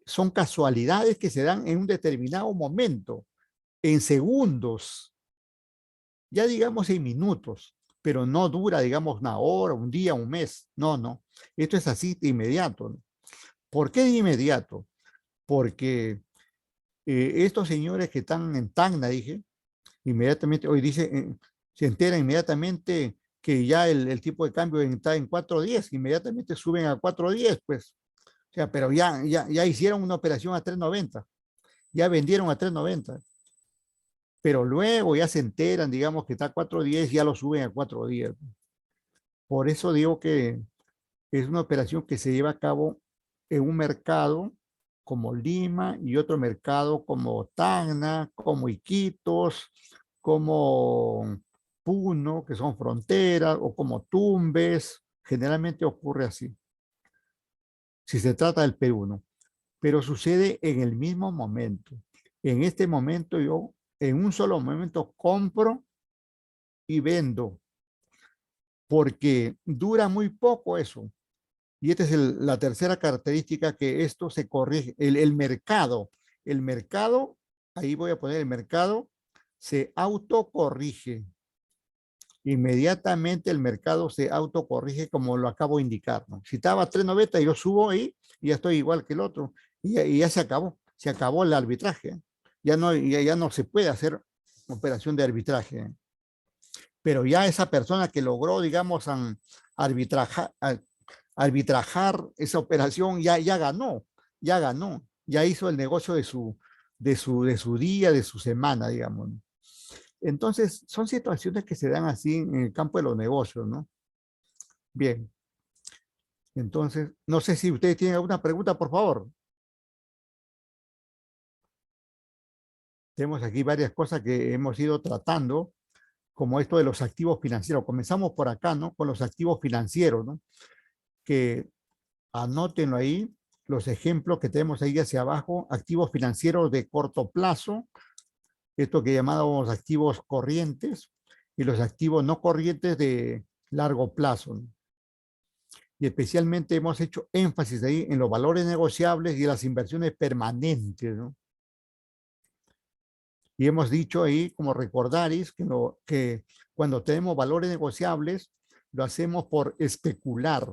Son casualidades que se dan en un determinado momento, en segundos, ya digamos en minutos, pero no dura, digamos, una hora, un día, un mes. No, no. Esto es así de inmediato, ¿no? ¿Por qué de inmediato? Porque estos señores que están en Tacna, dije, inmediatamente, hoy dice, se entera inmediatamente que ya el tipo de cambio está en 4.10, inmediatamente suben a 4.10, pues. O sea, pero ya hicieron una operación a 3.90, ya vendieron a 3.90, pero luego ya se enteran, digamos, que está a 4.10, ya lo suben a 4.10. Por eso digo que es una operación que se lleva a cabo en un mercado como Lima y otro mercado como Tacna, como Iquitos, como Puno, que son fronteras, o como Tumbes. Generalmente ocurre así, si se trata del Perú, ¿no? Pero sucede en el mismo momento. En este momento yo, en un solo momento, compro y vendo, porque dura muy poco eso. Y esta es la tercera característica, que esto se corrige. El mercado, ahí voy a poner el mercado, se autocorrige. Inmediatamente el mercado se autocorrige, como lo acabo de indicar, ¿no? Si estaba a 3.90, yo subo ahí y ya estoy igual que el otro. Y ya se acabó el arbitraje. Ya no se puede hacer operación de arbitraje. Pero ya esa persona que logró, digamos, arbitrajar esa operación, ya ganó, ya hizo el negocio de su día, de su semana, digamos. Entonces, son situaciones que se dan así en el campo de los negocios, ¿no? Bien, entonces, no sé si ustedes tienen alguna pregunta, por favor. Tenemos aquí varias cosas que hemos ido tratando, como esto de los activos financieros. Comenzamos por acá, ¿no? Con los activos financieros, ¿no? Que anótenlo ahí, los ejemplos que tenemos ahí hacia abajo: activos financieros de corto plazo, esto que llamábamos activos corrientes, y los activos no corrientes de largo plazo, ¿no? Y especialmente hemos hecho énfasis ahí en los valores negociables y las inversiones permanentes, ¿no? Y hemos dicho ahí, como recordaréis, que cuando tenemos valores negociables, lo hacemos por especular.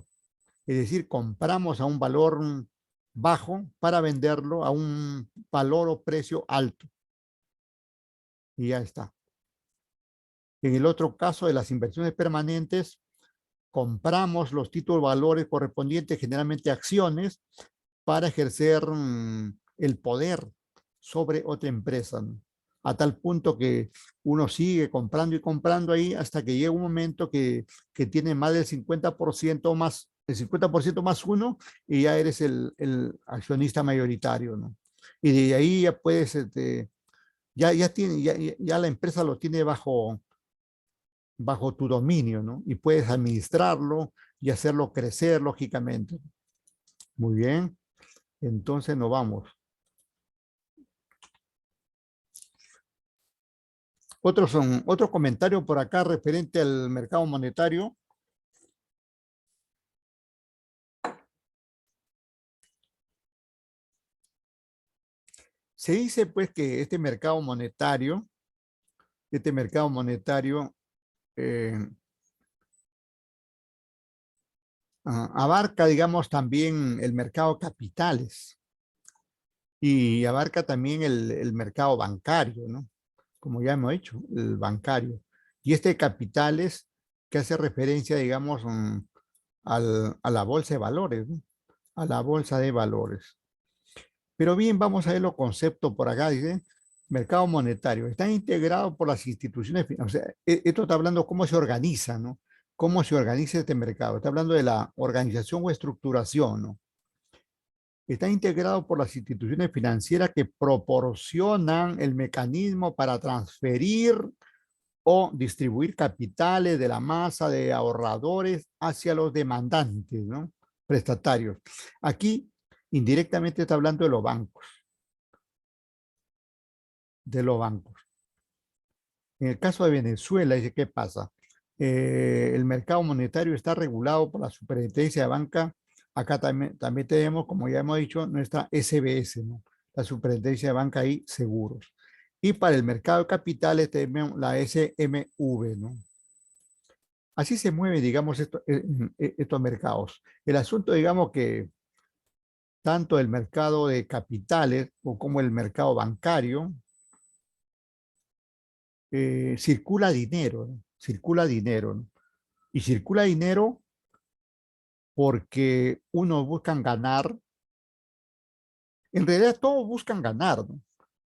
Es decir, compramos a un valor bajo para venderlo a un valor o precio alto. Y ya está. En el otro caso de las inversiones permanentes, compramos los títulos valores correspondientes, generalmente acciones, para ejercer el poder sobre otra empresa, ¿no? A tal punto que uno sigue comprando y comprando ahí hasta que llega un momento que tiene más del 50% más el 50% más uno y ya eres el accionista mayoritario, ¿no? Y de ahí ya puedes, ya la empresa lo tiene bajo tu dominio, ¿no? Y puedes administrarlo y hacerlo crecer, lógicamente. Muy bien, entonces nos vamos. Otro comentario por acá referente al mercado monetario. Se dice pues que este mercado monetario abarca, digamos, también el mercado de capitales y abarca también el mercado bancario, ¿no? Como ya hemos dicho, el bancario. Y este de capitales que hace referencia, digamos, a la bolsa de valores, ¿no? A la bolsa de valores. Pero bien, vamos a ver los conceptos por acá, dice, mercado monetario. Está integrado por las instituciones, o sea, esto está hablando cómo se organiza, ¿no? Cómo se organiza este mercado. Está hablando de la organización o estructuración, ¿no? Está integrado por las instituciones financieras que proporcionan el mecanismo para transferir o distribuir capitales de la masa de ahorradores hacia los demandantes, ¿no? Prestatarios. Aquí indirectamente está hablando de los bancos, de los bancos. En el caso de Venezuela, dice, ¿qué pasa? El mercado monetario está regulado por la Superintendencia de Banca. Acá también tenemos, como ya hemos dicho, nuestra SBS, ¿no? La Superintendencia de Banca y Seguros. Y para el mercado de capitales tenemos la SMV, ¿no? Así se mueven, digamos, estos mercados. El asunto, digamos, que tanto el mercado de capitales o como el mercado bancario, circula dinero, ¿no? Circula dinero, ¿no? Y circula dinero porque unos buscan ganar, en realidad todos buscan ganar, ¿no?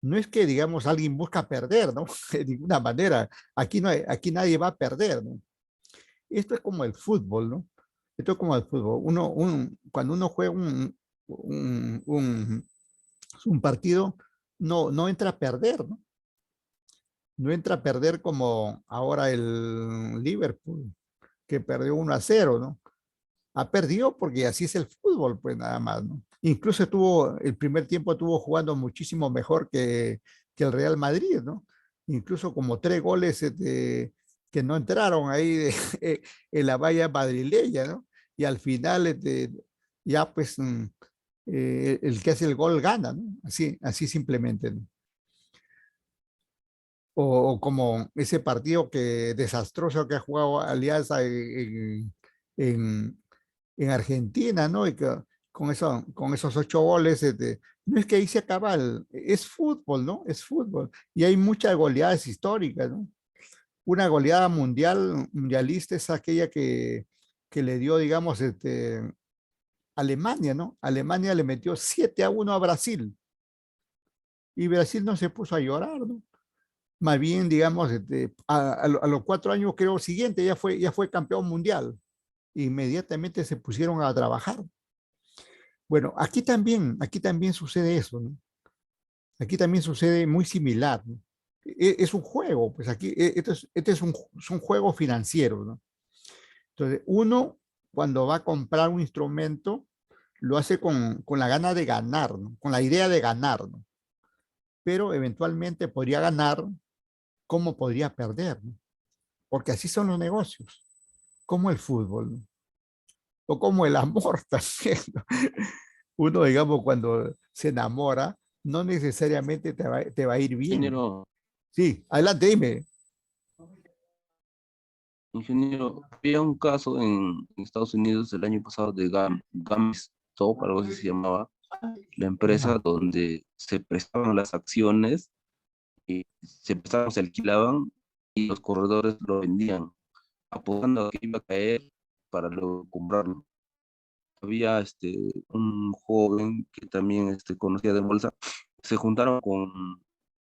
No es que, digamos, alguien busca perder, ¿no? De ninguna manera. Aquí, no aquí nadie va a perder, ¿no? Esto es como el fútbol, ¿no? Esto es como el fútbol. Cuando uno juega un, un, un partido, no entra a perder, ¿no? No entra a perder como ahora el Liverpool, que perdió 1-0, ¿no? Ha perdido porque así es el fútbol, pues nada más, ¿no? Incluso el primer tiempo estuvo jugando muchísimo mejor que el Real Madrid, ¿no? Incluso como 3 goles que no entraron ahí en la valla madrileña, ¿no? Y al final ya pues el que hace el gol gana, ¿no? Así simplemente, ¿no? O como ese partido desastroso que ha jugado Alianza en, en Argentina, ¿no? Y que con esos 8 goles, no es que ahí se acaba es fútbol, ¿no? Es fútbol. Y hay muchas goleadas históricas, ¿no? Una goleada mundialista es aquella que le dio, digamos, Alemania, ¿no? Alemania le metió 7-1 a Brasil y Brasil no se puso a llorar, ¿no? Más bien, digamos, a los 4 años, creo, siguiente, ya fue campeón mundial. Inmediatamente se pusieron a trabajar. Bueno, aquí también sucede eso, ¿no? Aquí también sucede muy similar, ¿no? Es un juego, pues aquí, este es un juego financiero, ¿no? Entonces, uno, cuando va a comprar un instrumento, lo hace con la gana de ganar, ¿no? Con la idea de ganar, ¿no? Pero eventualmente podría ganar, como podría perder, ¿no? Porque así son los negocios, como el fútbol, ¿no? O como el amor también, ¿no? Uno, digamos, cuando se enamora, no necesariamente te va a ir bien. Ingeniero, Sí, adelante, dime. ingeniero, había un caso en Estados Unidos el año pasado de GameStop, algo así se llamaba, la empresa Ya. donde se prestaban las acciones y se alquilaban y los corredores lo vendían, apostando a que iba a caer para luego comprarlo. Había un joven que también conocía de bolsa, se juntaron con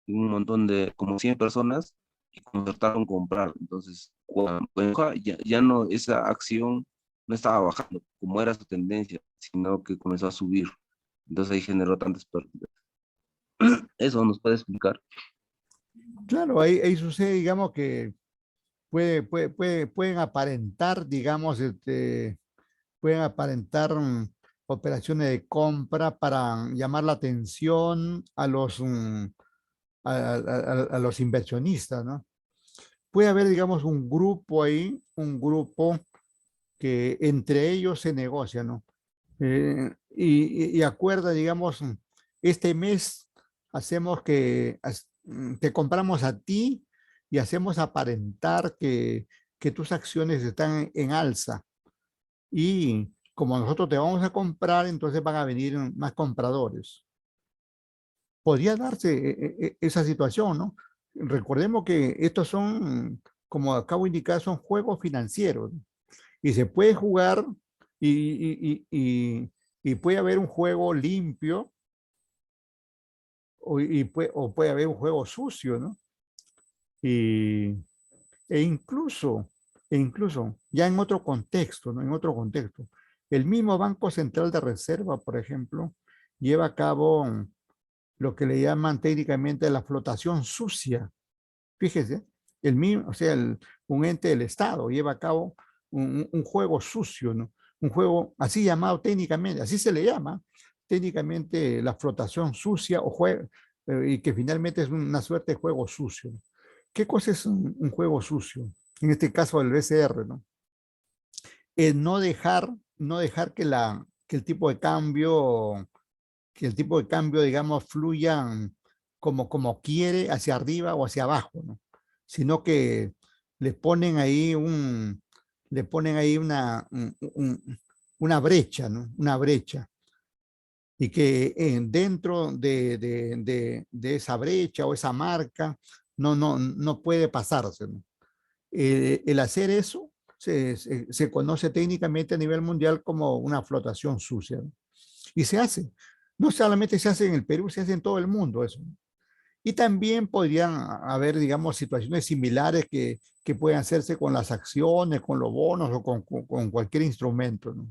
un montón de, como 100 personas, y concertaron comprar. Entonces, ya no, esa acción no estaba bajando como era su tendencia, sino que comenzó a subir. Entonces ahí generó tantas pérdidas. ¿Eso nos puede explicar? Claro, ahí sucede, digamos, que pueden aparentar, digamos, pueden aparentar operaciones de compra para llamar la atención a a los inversionistas, ¿no? Puede haber, digamos, un grupo ahí, un grupo que entre ellos se negocia, ¿no? Y acuerda, digamos, este mes hacemos te compramos a ti y hacemos aparentar que tus acciones están en alza. Y como nosotros te vamos a comprar, entonces van a venir más compradores. Podría darse esa situación, ¿no? Recordemos que estos son, como acabo de indicar, son juegos financieros, ¿no? Y se puede jugar y puede haber un juego limpio o puede haber un juego sucio, ¿no? Y, e incluso, e incluso ya en otro contexto, ¿no? En otro contexto. El mismo Banco Central de Reserva, por ejemplo, lleva a cabo lo que le llaman técnicamente la flotación sucia. Fíjese, el mismo, o sea, un ente del Estado lleva a cabo un juego sucio, ¿no? Un juego así llamado técnicamente, así se le llama técnicamente la flotación sucia o juego, y que finalmente es una suerte de juego sucio. ¿Qué cosa es un juego sucio? En este caso el BCR, ¿no? Es no dejar que el tipo de cambio, digamos, fluya como quiere, hacia arriba o hacia abajo, ¿no? Sino que le ponen ahí una brecha, ¿no? Una brecha. Y que dentro de esa brecha o esa marca no puede pasarse, ¿no? El hacer eso se conoce técnicamente a nivel mundial como una flotación sucia, ¿no? Y se hace. No solamente se hace en el Perú, se hace en todo el mundo eso. Y también podrían haber, digamos, situaciones similares que pueden hacerse con las acciones, con los bonos o con cualquier instrumento, ¿no?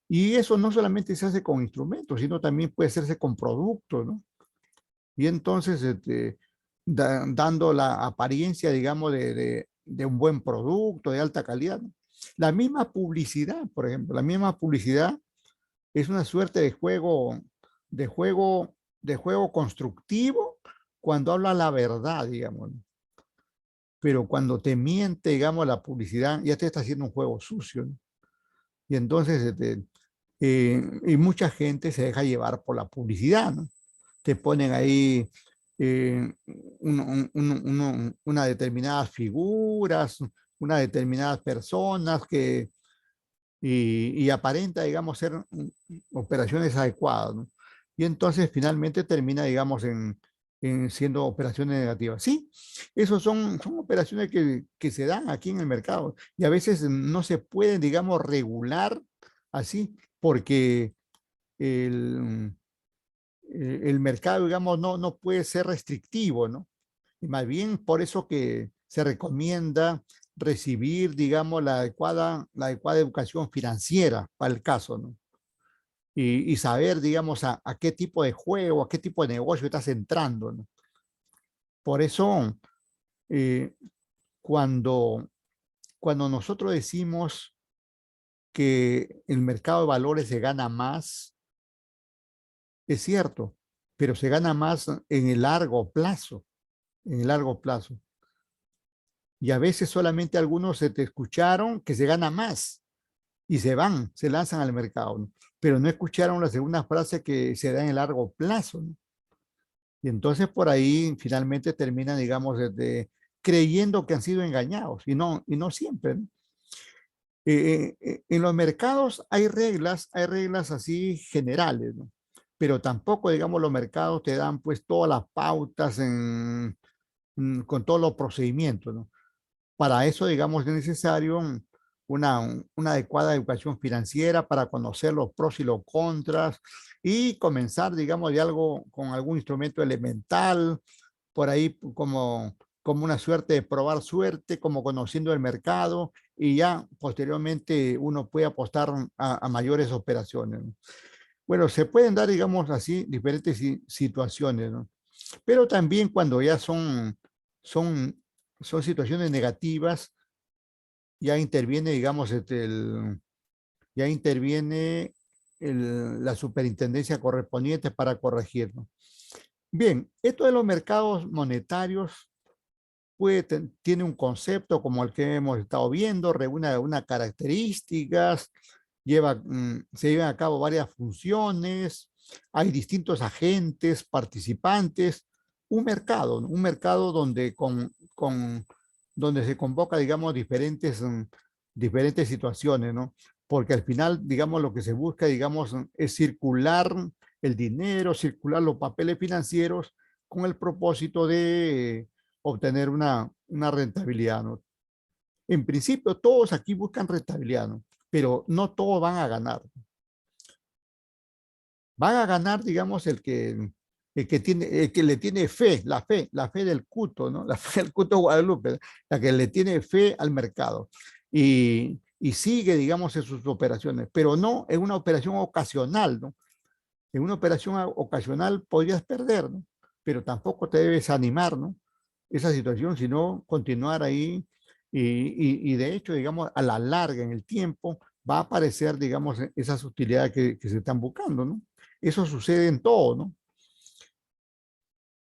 Y eso no solamente se hace con instrumentos, sino también puede hacerse con productos, ¿no? Y entonces, dando la apariencia, digamos, de un buen producto, de alta calidad, ¿no? La misma publicidad, por ejemplo, la misma publicidad es una suerte de juego, de juego constructivo cuando habla la verdad, digamos, ¿no? Pero cuando te miente, digamos, la publicidad, ya te está haciendo un juego sucio, ¿no? Y entonces, y mucha gente se deja llevar por la publicidad, ¿no? Te ponen ahí unas determinadas figuras, unas determinadas personas y aparenta, digamos, ser operaciones adecuadas, ¿no? Y entonces finalmente termina, digamos, en siendo operaciones negativas. Sí, esos son operaciones que se dan aquí en el mercado y a veces no se pueden, digamos, regular así porque el, el mercado, digamos, no puede ser restrictivo, ¿no? Y más bien por eso que se recomienda recibir, digamos, la adecuada educación financiera para el caso, ¿no? Y saber, digamos, a qué tipo de juego, a qué tipo de negocio estás entrando, ¿no? Por eso, eh, cuando, cuando nosotros decimos que el mercado de valores se gana más, es cierto, pero se gana más en el largo plazo, en el largo plazo. Y a veces solamente algunos se te escucharon que se gana más y se van, se lanzan al mercado, ¿no? Pero no escucharon la segunda frase que se da en el largo plazo, ¿no? Y entonces por ahí finalmente terminan, digamos, creyendo que han sido engañados y no siempre, ¿no? En los mercados hay reglas así generales, ¿no? Pero tampoco, digamos, los mercados te dan pues todas las pautas con todos los procedimientos, ¿no? Para eso, digamos, es necesario una adecuada educación financiera para conocer los pros y los contras y comenzar, digamos, de algo con algún instrumento elemental, por ahí como una suerte de probar suerte, como conociendo el mercado y ya posteriormente uno puede apostar a mayores operaciones, ¿no? Bueno, se pueden dar, digamos así, diferentes situaciones, ¿no? Pero también cuando ya son, son situaciones negativas, ya interviene, digamos, ya interviene la superintendencia correspondiente para corregirlo. Bien, esto de los mercados monetarios tiene un concepto como el que hemos estado viendo, reúne unas características, se llevan a cabo varias funciones, hay distintos agentes, participantes, un mercado, ¿no? Un mercado donde, donde se convoca, digamos, diferentes situaciones, ¿no? Porque al final, digamos, lo que se busca, digamos, es circular el dinero, circular los papeles financieros con el propósito de obtener una rentabilidad, ¿no? En principio, todos aquí buscan rentabilidad, ¿no? Pero no todos van a ganar. Van a ganar, digamos, el que le tiene fe, la fe del cuto, ¿no? La fe del cuto Guadalupe, la que le tiene fe al mercado y sigue, digamos, en sus operaciones, pero no en una operación ocasional, ¿no? En una operación ocasional podrías perder, ¿no? Pero tampoco te debes animar, ¿no? Esa situación, sino continuar ahí y de hecho, digamos, a la larga, en el tiempo, va a aparecer, digamos, esas utilidades que se están buscando, ¿no? Eso sucede en todo, ¿no?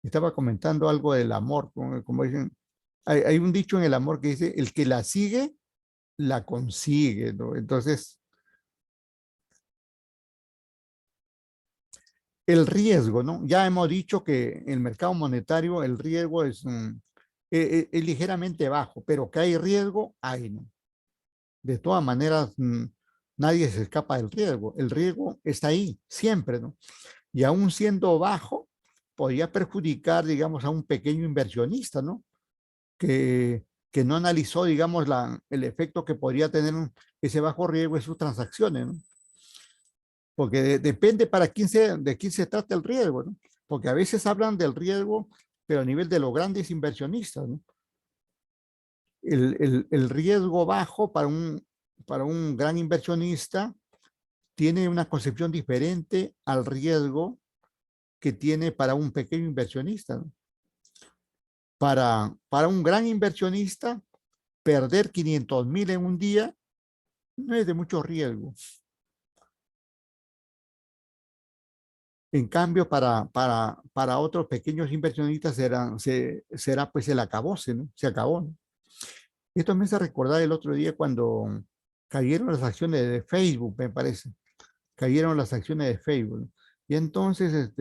Estaba comentando algo del amor, como dicen, hay un dicho en el amor que dice, el que la sigue, la consigue, ¿no? Entonces, el riesgo, ¿no? Ya hemos dicho que en el mercado monetario el riesgo es ligeramente bajo, pero que hay riesgo, hay, ¿no? De todas maneras, nadie se escapa del riesgo. El riesgo está ahí, siempre, ¿no? Y aún siendo bajo, podría perjudicar, digamos, a un pequeño inversionista, ¿no? Que no analizó, digamos, el efecto que podría tener ese bajo riesgo en sus transacciones, ¿no? Porque depende de quién se trata el riesgo, ¿no? Porque a veces hablan del riesgo, pero a nivel de los grandes inversionistas, ¿no? El riesgo bajo para un gran inversionista tiene una concepción diferente al riesgo que tiene para un pequeño inversionista, ¿no? Para un gran inversionista, perder 500,000 en un día no es de mucho riesgo. En cambio, para otros pequeños inversionistas será pues el acabose, ¿no? Se acabó, ¿no? Esto me hace recordar el otro día cuando cayeron las acciones de Facebook, me parece. Cayeron las acciones de Facebook, ¿no? Y entonces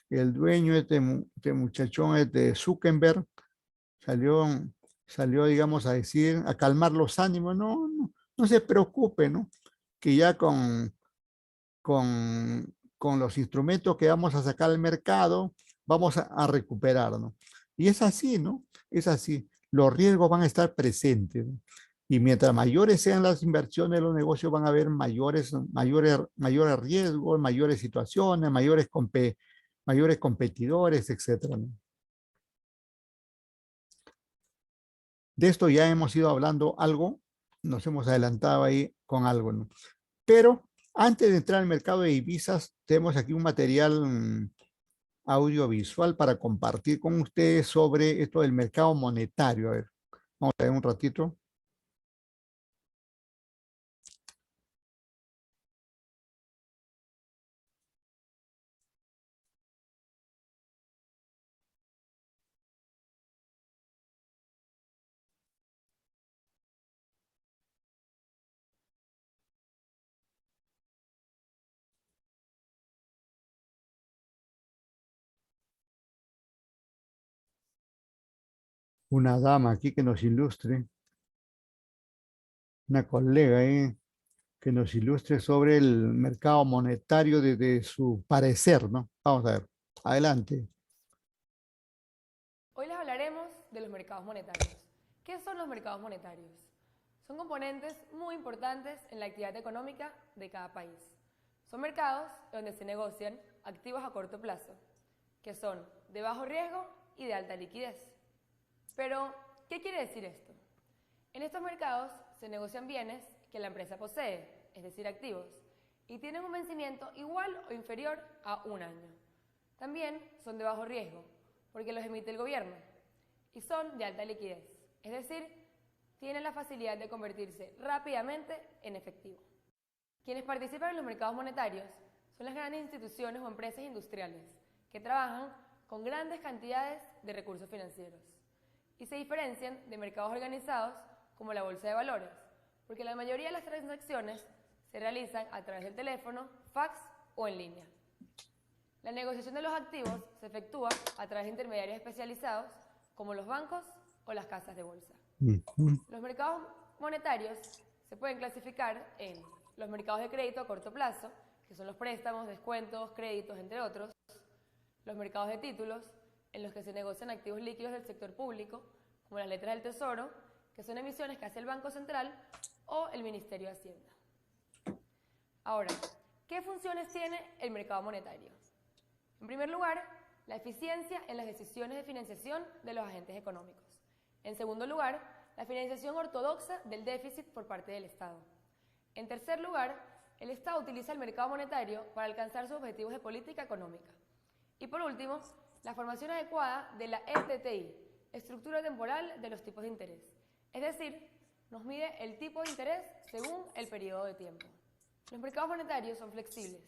el dueño, este muchachón, Zuckerberg, salió, salió, digamos, a decir, a calmar los ánimos, no se preocupe, ¿no? Que ya con los instrumentos que vamos a sacar al mercado, vamos a recuperar, ¿no? Y es así, ¿no? Es así. Los riesgos van a estar presentes, ¿no? Y mientras mayores sean las inversiones, los negocios van a haber mayores riesgos, mayores situaciones, mayores competidores, etcétera, ¿no? De esto ya hemos ido hablando algo, nos hemos adelantado ahí con algo, ¿no? Pero antes de entrar al mercado de divisas, tenemos aquí un material audiovisual para compartir con ustedes sobre esto del mercado monetario. A ver, vamos a ver un ratito. Una dama aquí que nos ilustre, una colega ahí que nos ilustre sobre el mercado monetario desde su parecer, ¿no? Vamos a ver, adelante. Hoy les hablaremos de los mercados monetarios. ¿Qué son los mercados monetarios? Son componentes muy importantes en la actividad económica de cada país. Son mercados donde se negocian activos a corto plazo, que son de bajo riesgo y de alta liquidez. Pero, ¿qué quiere decir esto? En estos mercados se negocian bienes que la empresa posee, es decir, activos, y tienen un vencimiento igual o inferior a un año. También son de bajo riesgo, porque los emite el gobierno, y son de alta liquidez, es decir, tienen la facilidad de convertirse rápidamente en efectivo. Quienes participan en los mercados monetarios son las grandes instituciones o empresas industriales que trabajan con grandes cantidades de recursos financieros y se diferencian de mercados organizados como la bolsa de valores, porque la mayoría de las transacciones se realizan a través del teléfono, fax o en línea. La negociación de los activos se efectúa a través de intermediarios especializados como los bancos o las casas de bolsa. Los mercados monetarios se pueden clasificar en los mercados de crédito a corto plazo, que son los préstamos, descuentos, créditos, entre otros. Los mercados de títulos, en los que se negocian activos líquidos del sector público, como las letras del Tesoro, que son emisiones que hace el Banco Central o el Ministerio de Hacienda. Ahora, ¿qué funciones tiene el mercado monetario? En primer lugar, la eficiencia en las decisiones de financiación de los agentes económicos. En segundo lugar, la financiación ortodoxa del déficit por parte del Estado. En tercer lugar, el Estado utiliza el mercado monetario para alcanzar sus objetivos de política económica. Y por último, la formación adecuada de la ETTI, estructura temporal de los tipos de interés. Es decir, nos mide el tipo de interés según el periodo de tiempo. Los mercados monetarios son flexibles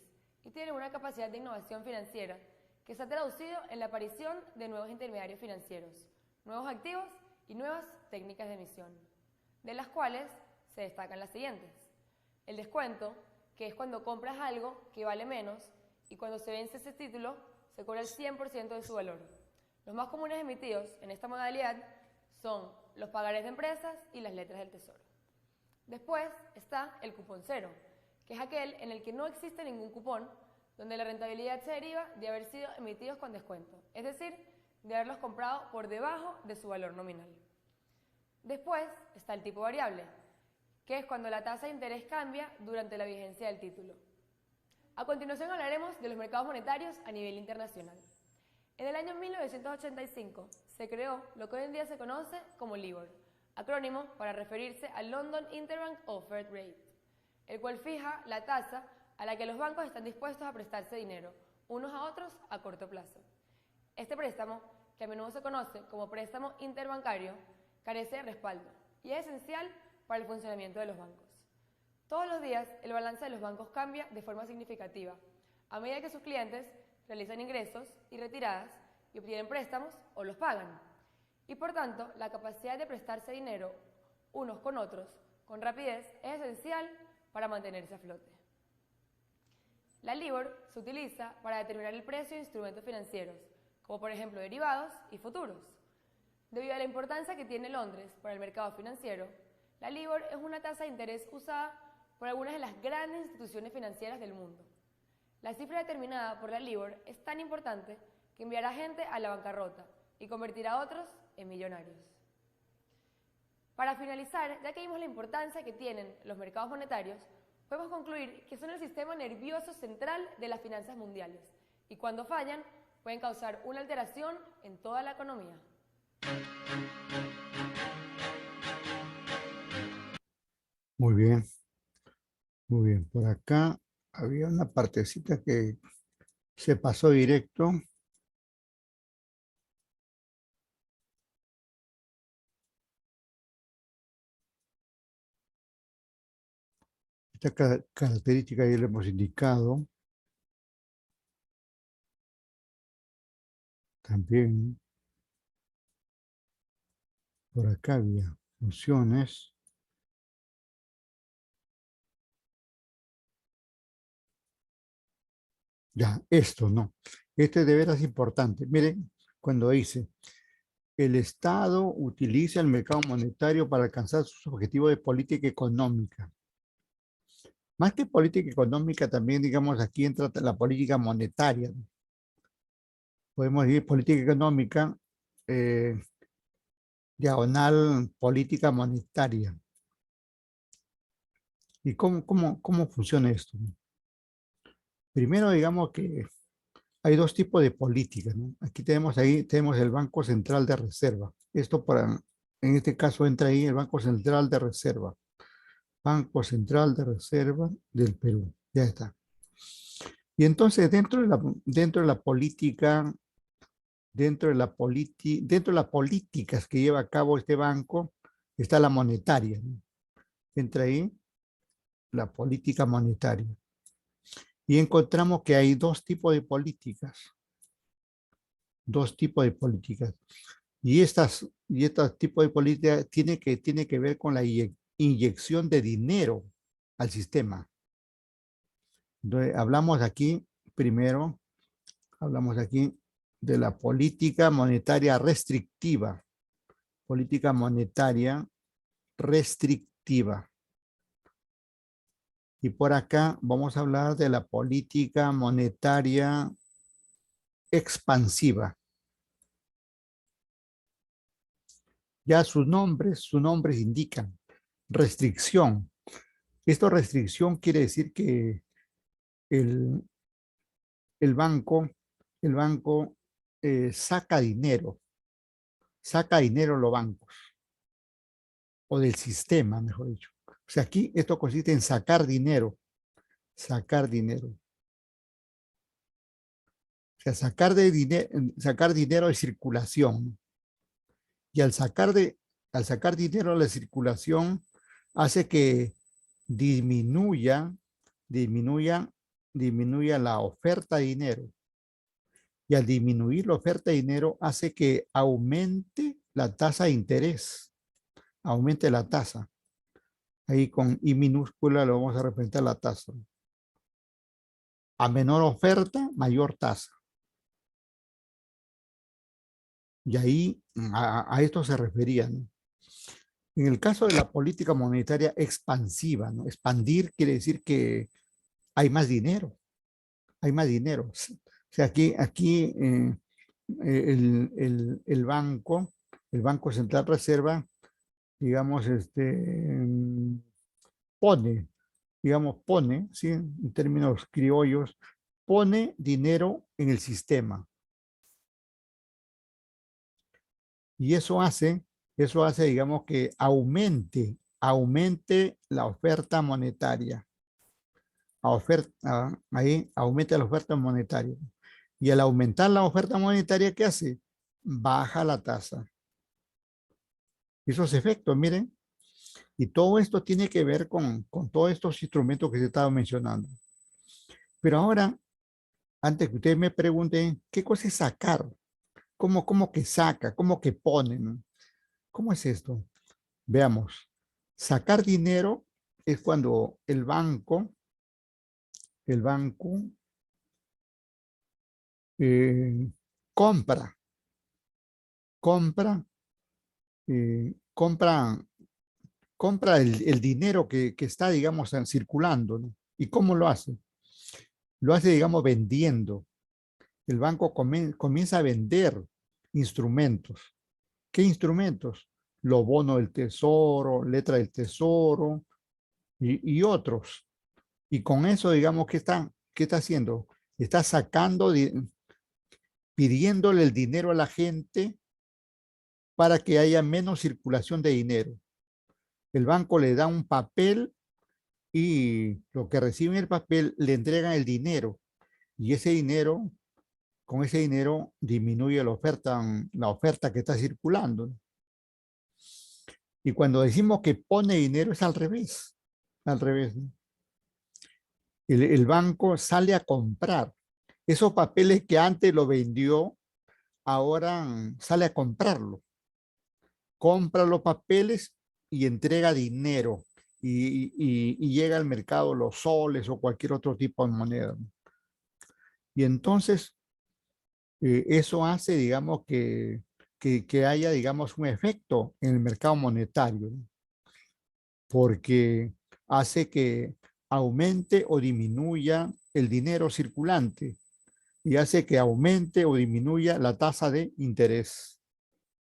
y tienen una capacidad de innovación financiera que se ha traducido en la aparición de nuevos intermediarios financieros, nuevos activos y nuevas técnicas de emisión, de las cuales se destacan las siguientes. El descuento, que es cuando compras algo que vale menos y cuando se vence ese título se cobra el 100% de su valor. Los más comunes emitidos en esta modalidad son los pagarés de empresas y las letras del Tesoro. Después está el cupón cero, que es aquel en el que no existe ningún cupón, donde la rentabilidad se deriva de haber sido emitidos con descuento, es decir, de haberlos comprado por debajo de su valor nominal. Después está el tipo variable, que es cuando la tasa de interés cambia durante la vigencia del título. A continuación hablaremos de los mercados monetarios a nivel internacional. En el año 1985 se creó lo que hoy en día se conoce como LIBOR, acrónimo para referirse al London Interbank Offered Rate, el cual fija la tasa a la que los bancos están dispuestos a prestarse dinero, unos a otros a corto plazo. Este préstamo, que a menudo se conoce como préstamo interbancario, carece de respaldo y es esencial para el funcionamiento de los bancos. Todos los días el balance de los bancos cambia de forma significativa, a medida que sus clientes realizan ingresos y retiradas y obtienen préstamos o los pagan. Y por tanto, la capacidad de prestarse dinero unos con otros con rapidez es esencial para mantenerse a flote. La LIBOR se utiliza para determinar el precio de instrumentos financieros, como por ejemplo derivados y futuros. Debido a la importancia que tiene Londres para el mercado financiero, la LIBOR es una tasa de interés usada por algunas de las grandes instituciones financieras del mundo. La cifra determinada por la LIBOR es tan importante que enviará gente a la bancarrota y convertirá a otros en millonarios. Para finalizar, ya que vimos la importancia que tienen los mercados monetarios, podemos concluir que son el sistema nervioso central de las finanzas mundiales y cuando fallan pueden causar una alteración en toda la economía. Muy bien, muy bien. Por acá había una partecita que se pasó directo. Esta característica ya le hemos indicado. También por acá había funciones. Ya, esto no. Este de veras es importante. Miren, cuando dice, el Estado utiliza el mercado monetario para alcanzar sus objetivos de política económica. Más que política económica, también, digamos, aquí entra la política monetaria. Podemos decir política económica, diagonal política monetaria. ¿Y cómo funciona esto? Primero, digamos que hay dos tipos de políticas, ¿no? Aquí tenemos el Banco Central de Reserva. Esto para En este caso entra ahí el Banco Central de Reserva. Banco Central de Reserva del Perú. Ya está. Y entonces dentro de la política, dentro de las políticas que lleva a cabo este banco, está la monetaria, ¿no? Entra ahí la política monetaria. Y encontramos que hay dos tipos de políticas. Dos tipos de políticas. Y estos tipos de políticas tiene que ver con la inyección de dinero al sistema. Entonces, hablamos aquí, primero, hablamos aquí de la política monetaria restrictiva. Política monetaria restrictiva. Y por acá vamos a hablar de la política monetaria expansiva. Ya sus nombres indican restricción. Esto restricción quiere decir que el, el banco, saca dinero los bancos, o del sistema, mejor dicho. O sea, aquí esto consiste en sacar dinero. O sea, sacar dinero de circulación. Y al sacar dinero de circulación, hace que disminuya, disminuya la oferta de dinero. Y al disminuir la oferta de dinero, hace que aumente la tasa de interés. Aumente la tasa. Ahí con I minúscula lo vamos a representar la tasa. A menor oferta, mayor tasa. Y ahí a esto se refería, ¿no? En el caso de la política monetaria expansiva, ¿no? Expandir quiere decir que hay más dinero. Hay más dinero. O sea, aquí el Banco Central Reserva, digamos, pone, ¿sí? En términos criollos, pone dinero en el sistema. Y eso hace, digamos, que aumente la oferta monetaria. Ahí aumenta la oferta monetaria. Y al aumentar la oferta monetaria, ¿qué hace? Baja la tasa. Esos efectos, miren. Y todo esto tiene que ver con todos estos instrumentos que se estaba mencionando. Pero ahora, antes que ustedes me pregunten, ¿qué cosa es sacar? ¿Cómo que saca? ¿Cómo que ponen? ¿Cómo es esto? Veamos. Sacar dinero es cuando el banco eh, compra, compra, compra, compra el dinero que está, digamos, circulando, ¿no? ¿Y cómo lo hace? Lo hace, digamos, vendiendo. El banco comienza a vender instrumentos. ¿Qué instrumentos? Los bonos del tesoro, letra del tesoro y otros. Y con eso, digamos, qué está haciendo? Está pidiéndole el dinero a la gente para que haya menos circulación de dinero. El banco le da un papel y lo que recibe en el papel le entregan el dinero. Y ese dinero, con ese dinero disminuye la oferta que está circulando. Y cuando decimos que pone dinero es al revés. Al revés, ¿no? El banco sale a comprar. Esos papeles que antes lo vendió, ahora sale a comprarlo. Compra los papeles y entrega dinero. Y llega al mercado los soles o cualquier otro tipo de moneda. Y entonces eso hace, digamos, que haya, digamos, un efecto en el mercado monetario, ¿no? Porque hace que aumente o disminuya el dinero circulante y hace que aumente o disminuya la tasa de interés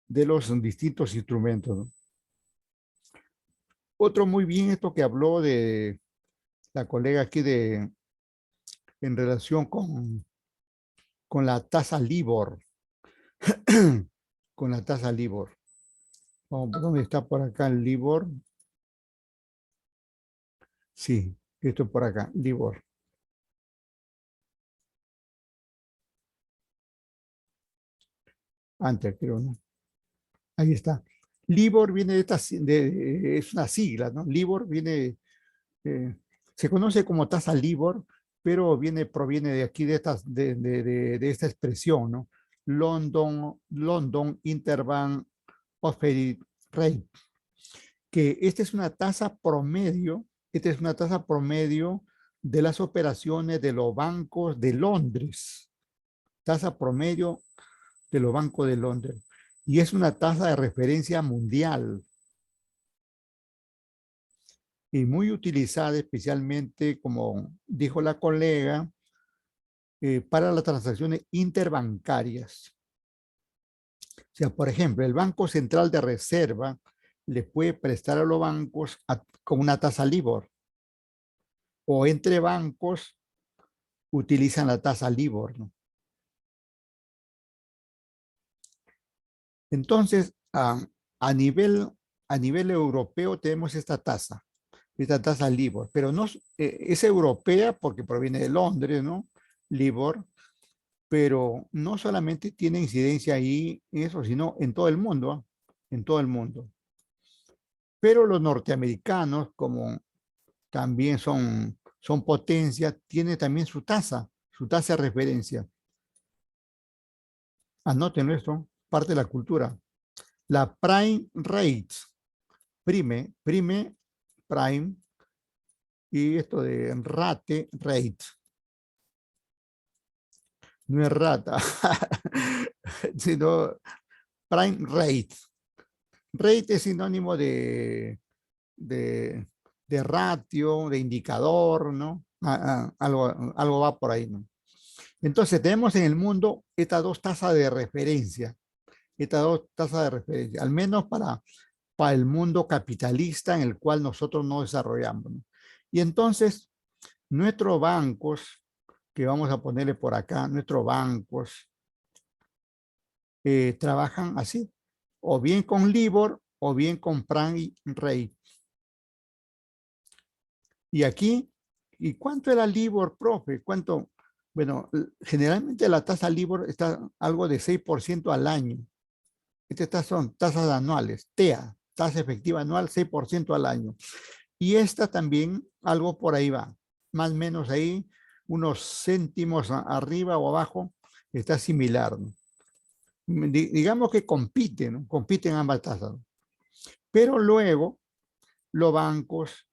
de los distintos instrumentos, ¿no? Otro muy bien esto que habló de la colega aquí en relación con la tasa LIBOR, con la tasa LIBOR. ¿Dónde está por acá el LIBOR? Sí, esto por acá, LIBOR. Antes creo, ¿no? Ahí está. LIBOR viene de esta, es una sigla, ¿no? LIBOR viene, eh, se conoce como tasa LIBOR, pero proviene de aquí, de esta expresión, ¿no? London Interbank Offered Rate, que esta es una tasa promedio de las operaciones de los bancos de Londres, tasa promedio de los bancos de Londres, y es una tasa de referencia mundial y muy utilizada especialmente, como dijo la colega, para las transacciones interbancarias. O sea, por ejemplo, el Banco Central de Reserva le puede prestar a los bancos con una tasa LIBOR, o entre bancos utilizan la tasa LIBOR, ¿no? Entonces, a nivel europeo tenemos esta tasa LIBOR, pero no es europea porque proviene de Londres, ¿no? LIBOR, pero no solamente tiene incidencia ahí en eso, sino en todo el mundo, ¿ah? En todo el mundo. Pero los norteamericanos, como también son potencia, tienen también su tasa de referencia. Anoten esto, parte de la cultura. La prime rate, prime, y esto de rate, no es rata, sino prime rate. Rate es sinónimo de, de ratio, de indicador, ¿no? Algo va por ahí, ¿no? Entonces tenemos en el mundo estas dos tasas de referencia, al menos para el mundo capitalista en el cual nosotros nos desarrollamos, ¿no? Y entonces nuestros bancos, que vamos a ponerle por acá, nuestros bancos trabajan así, o bien con LIBOR o bien con prime rate. Y aquí, ¿y cuánto era LIBOR, profe? ¿Cuánto? Bueno, generalmente la tasa LIBOR está algo de 6% al año. Estas son tasas anuales, TEA, tasa efectiva anual, 6% al año. Y esta también, algo por ahí va, más o menos ahí, unos céntimos arriba o abajo, está similar, ¿no? Digamos que compiten, ¿no? Compiten ambas tasas, ¿no? Pero luego los bancos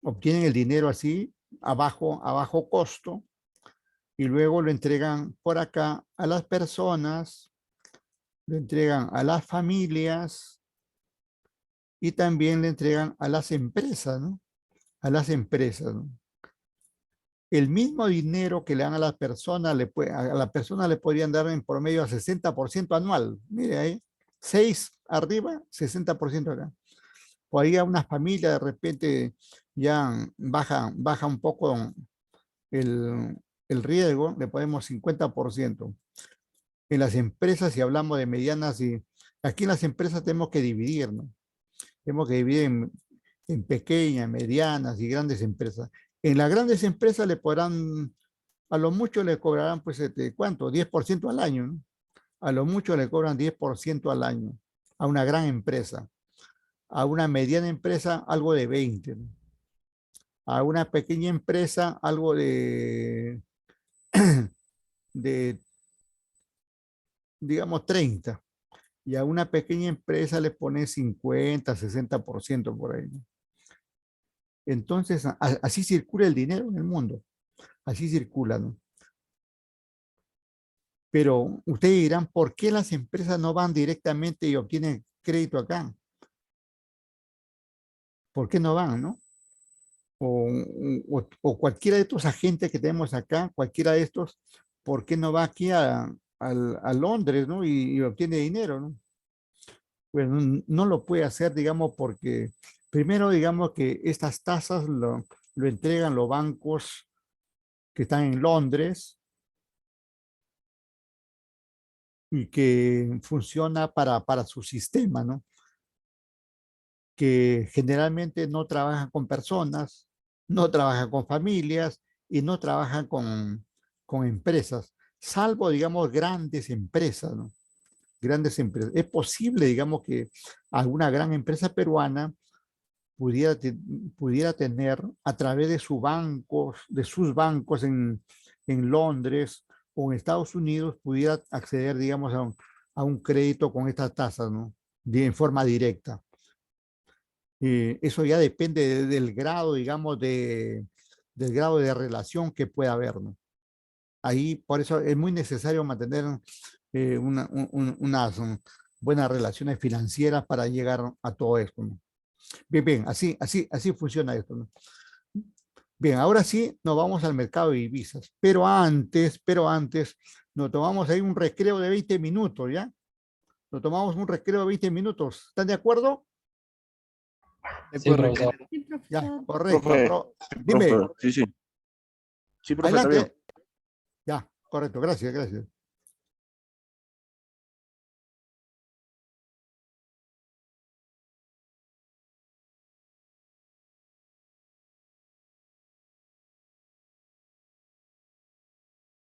obtienen el dinero así, a bajo costo, y luego lo entregan por acá a las personas, lo entregan a las familias y también le entregan a las empresas, ¿no? A las empresas, ¿no? El mismo dinero que le dan a las personas, a la persona le podrían dar en promedio a 60% anual. Mire ahí, 6 arriba, 60% acá. Por ahí a una familia de repente ya baja un poco el riesgo, le ponemos 50%. En las empresas, si hablamos de medianas, y aquí en las empresas tenemos que dividir, ¿no? Tenemos que dividir en pequeñas, medianas y grandes empresas. En las grandes empresas le podrán, a lo mucho le cobrarán, pues, ¿cuánto? 10% al año, ¿no? A lo mucho le cobran 10% al año a una gran empresa. A una mediana empresa, algo de 20, ¿no? A una pequeña empresa, algo de digamos, 30. Y a una pequeña empresa le pone 50, 60% por ahí, ¿no? Entonces, así circula el dinero en el mundo. Así circula, ¿no? Pero ustedes dirán, ¿por qué las empresas no van directamente y obtienen crédito acá? ¿Por qué no van, no? O cualquiera de estos agentes que tenemos acá, cualquiera de estos, ¿por qué no va aquí a Londres, ¿no? Y obtiene dinero, ¿no? Pues no lo puede hacer, digamos, porque primero, digamos que estas tasas lo entregan los bancos que están en Londres, y que funciona para su sistema, ¿no? Que generalmente no trabaja con personas, no trabaja con familias y no trabaja con empresas, salvo, digamos, grandes empresas, ¿no? Grandes empresas. Es posible, digamos, que alguna gran empresa peruana pudiera, pudiera tener a través de sus bancos en Londres o en Estados Unidos, pudiera acceder, digamos, a un crédito con estas tasas, ¿no? En forma directa. Eso ya depende del grado, digamos, del grado de relación que pueda haber, ¿no? Ahí, por eso es muy necesario mantener unas buenas relaciones financieras para llegar a todo esto, ¿no? Bien, bien, así funciona esto, ¿no? Bien, ahora sí nos vamos al mercado de divisas, pero antes nos tomamos ahí un recreo de 20 minutos, ¿ya? Nos tomamos un recreo de 20 minutos. ¿Están de acuerdo? De Sí, acuerdo. profesor. Ya, correcto. Profe, Dime, profe, sí, sí. Sí, profe, está bien. adelante. Ya, correcto, gracias, gracias.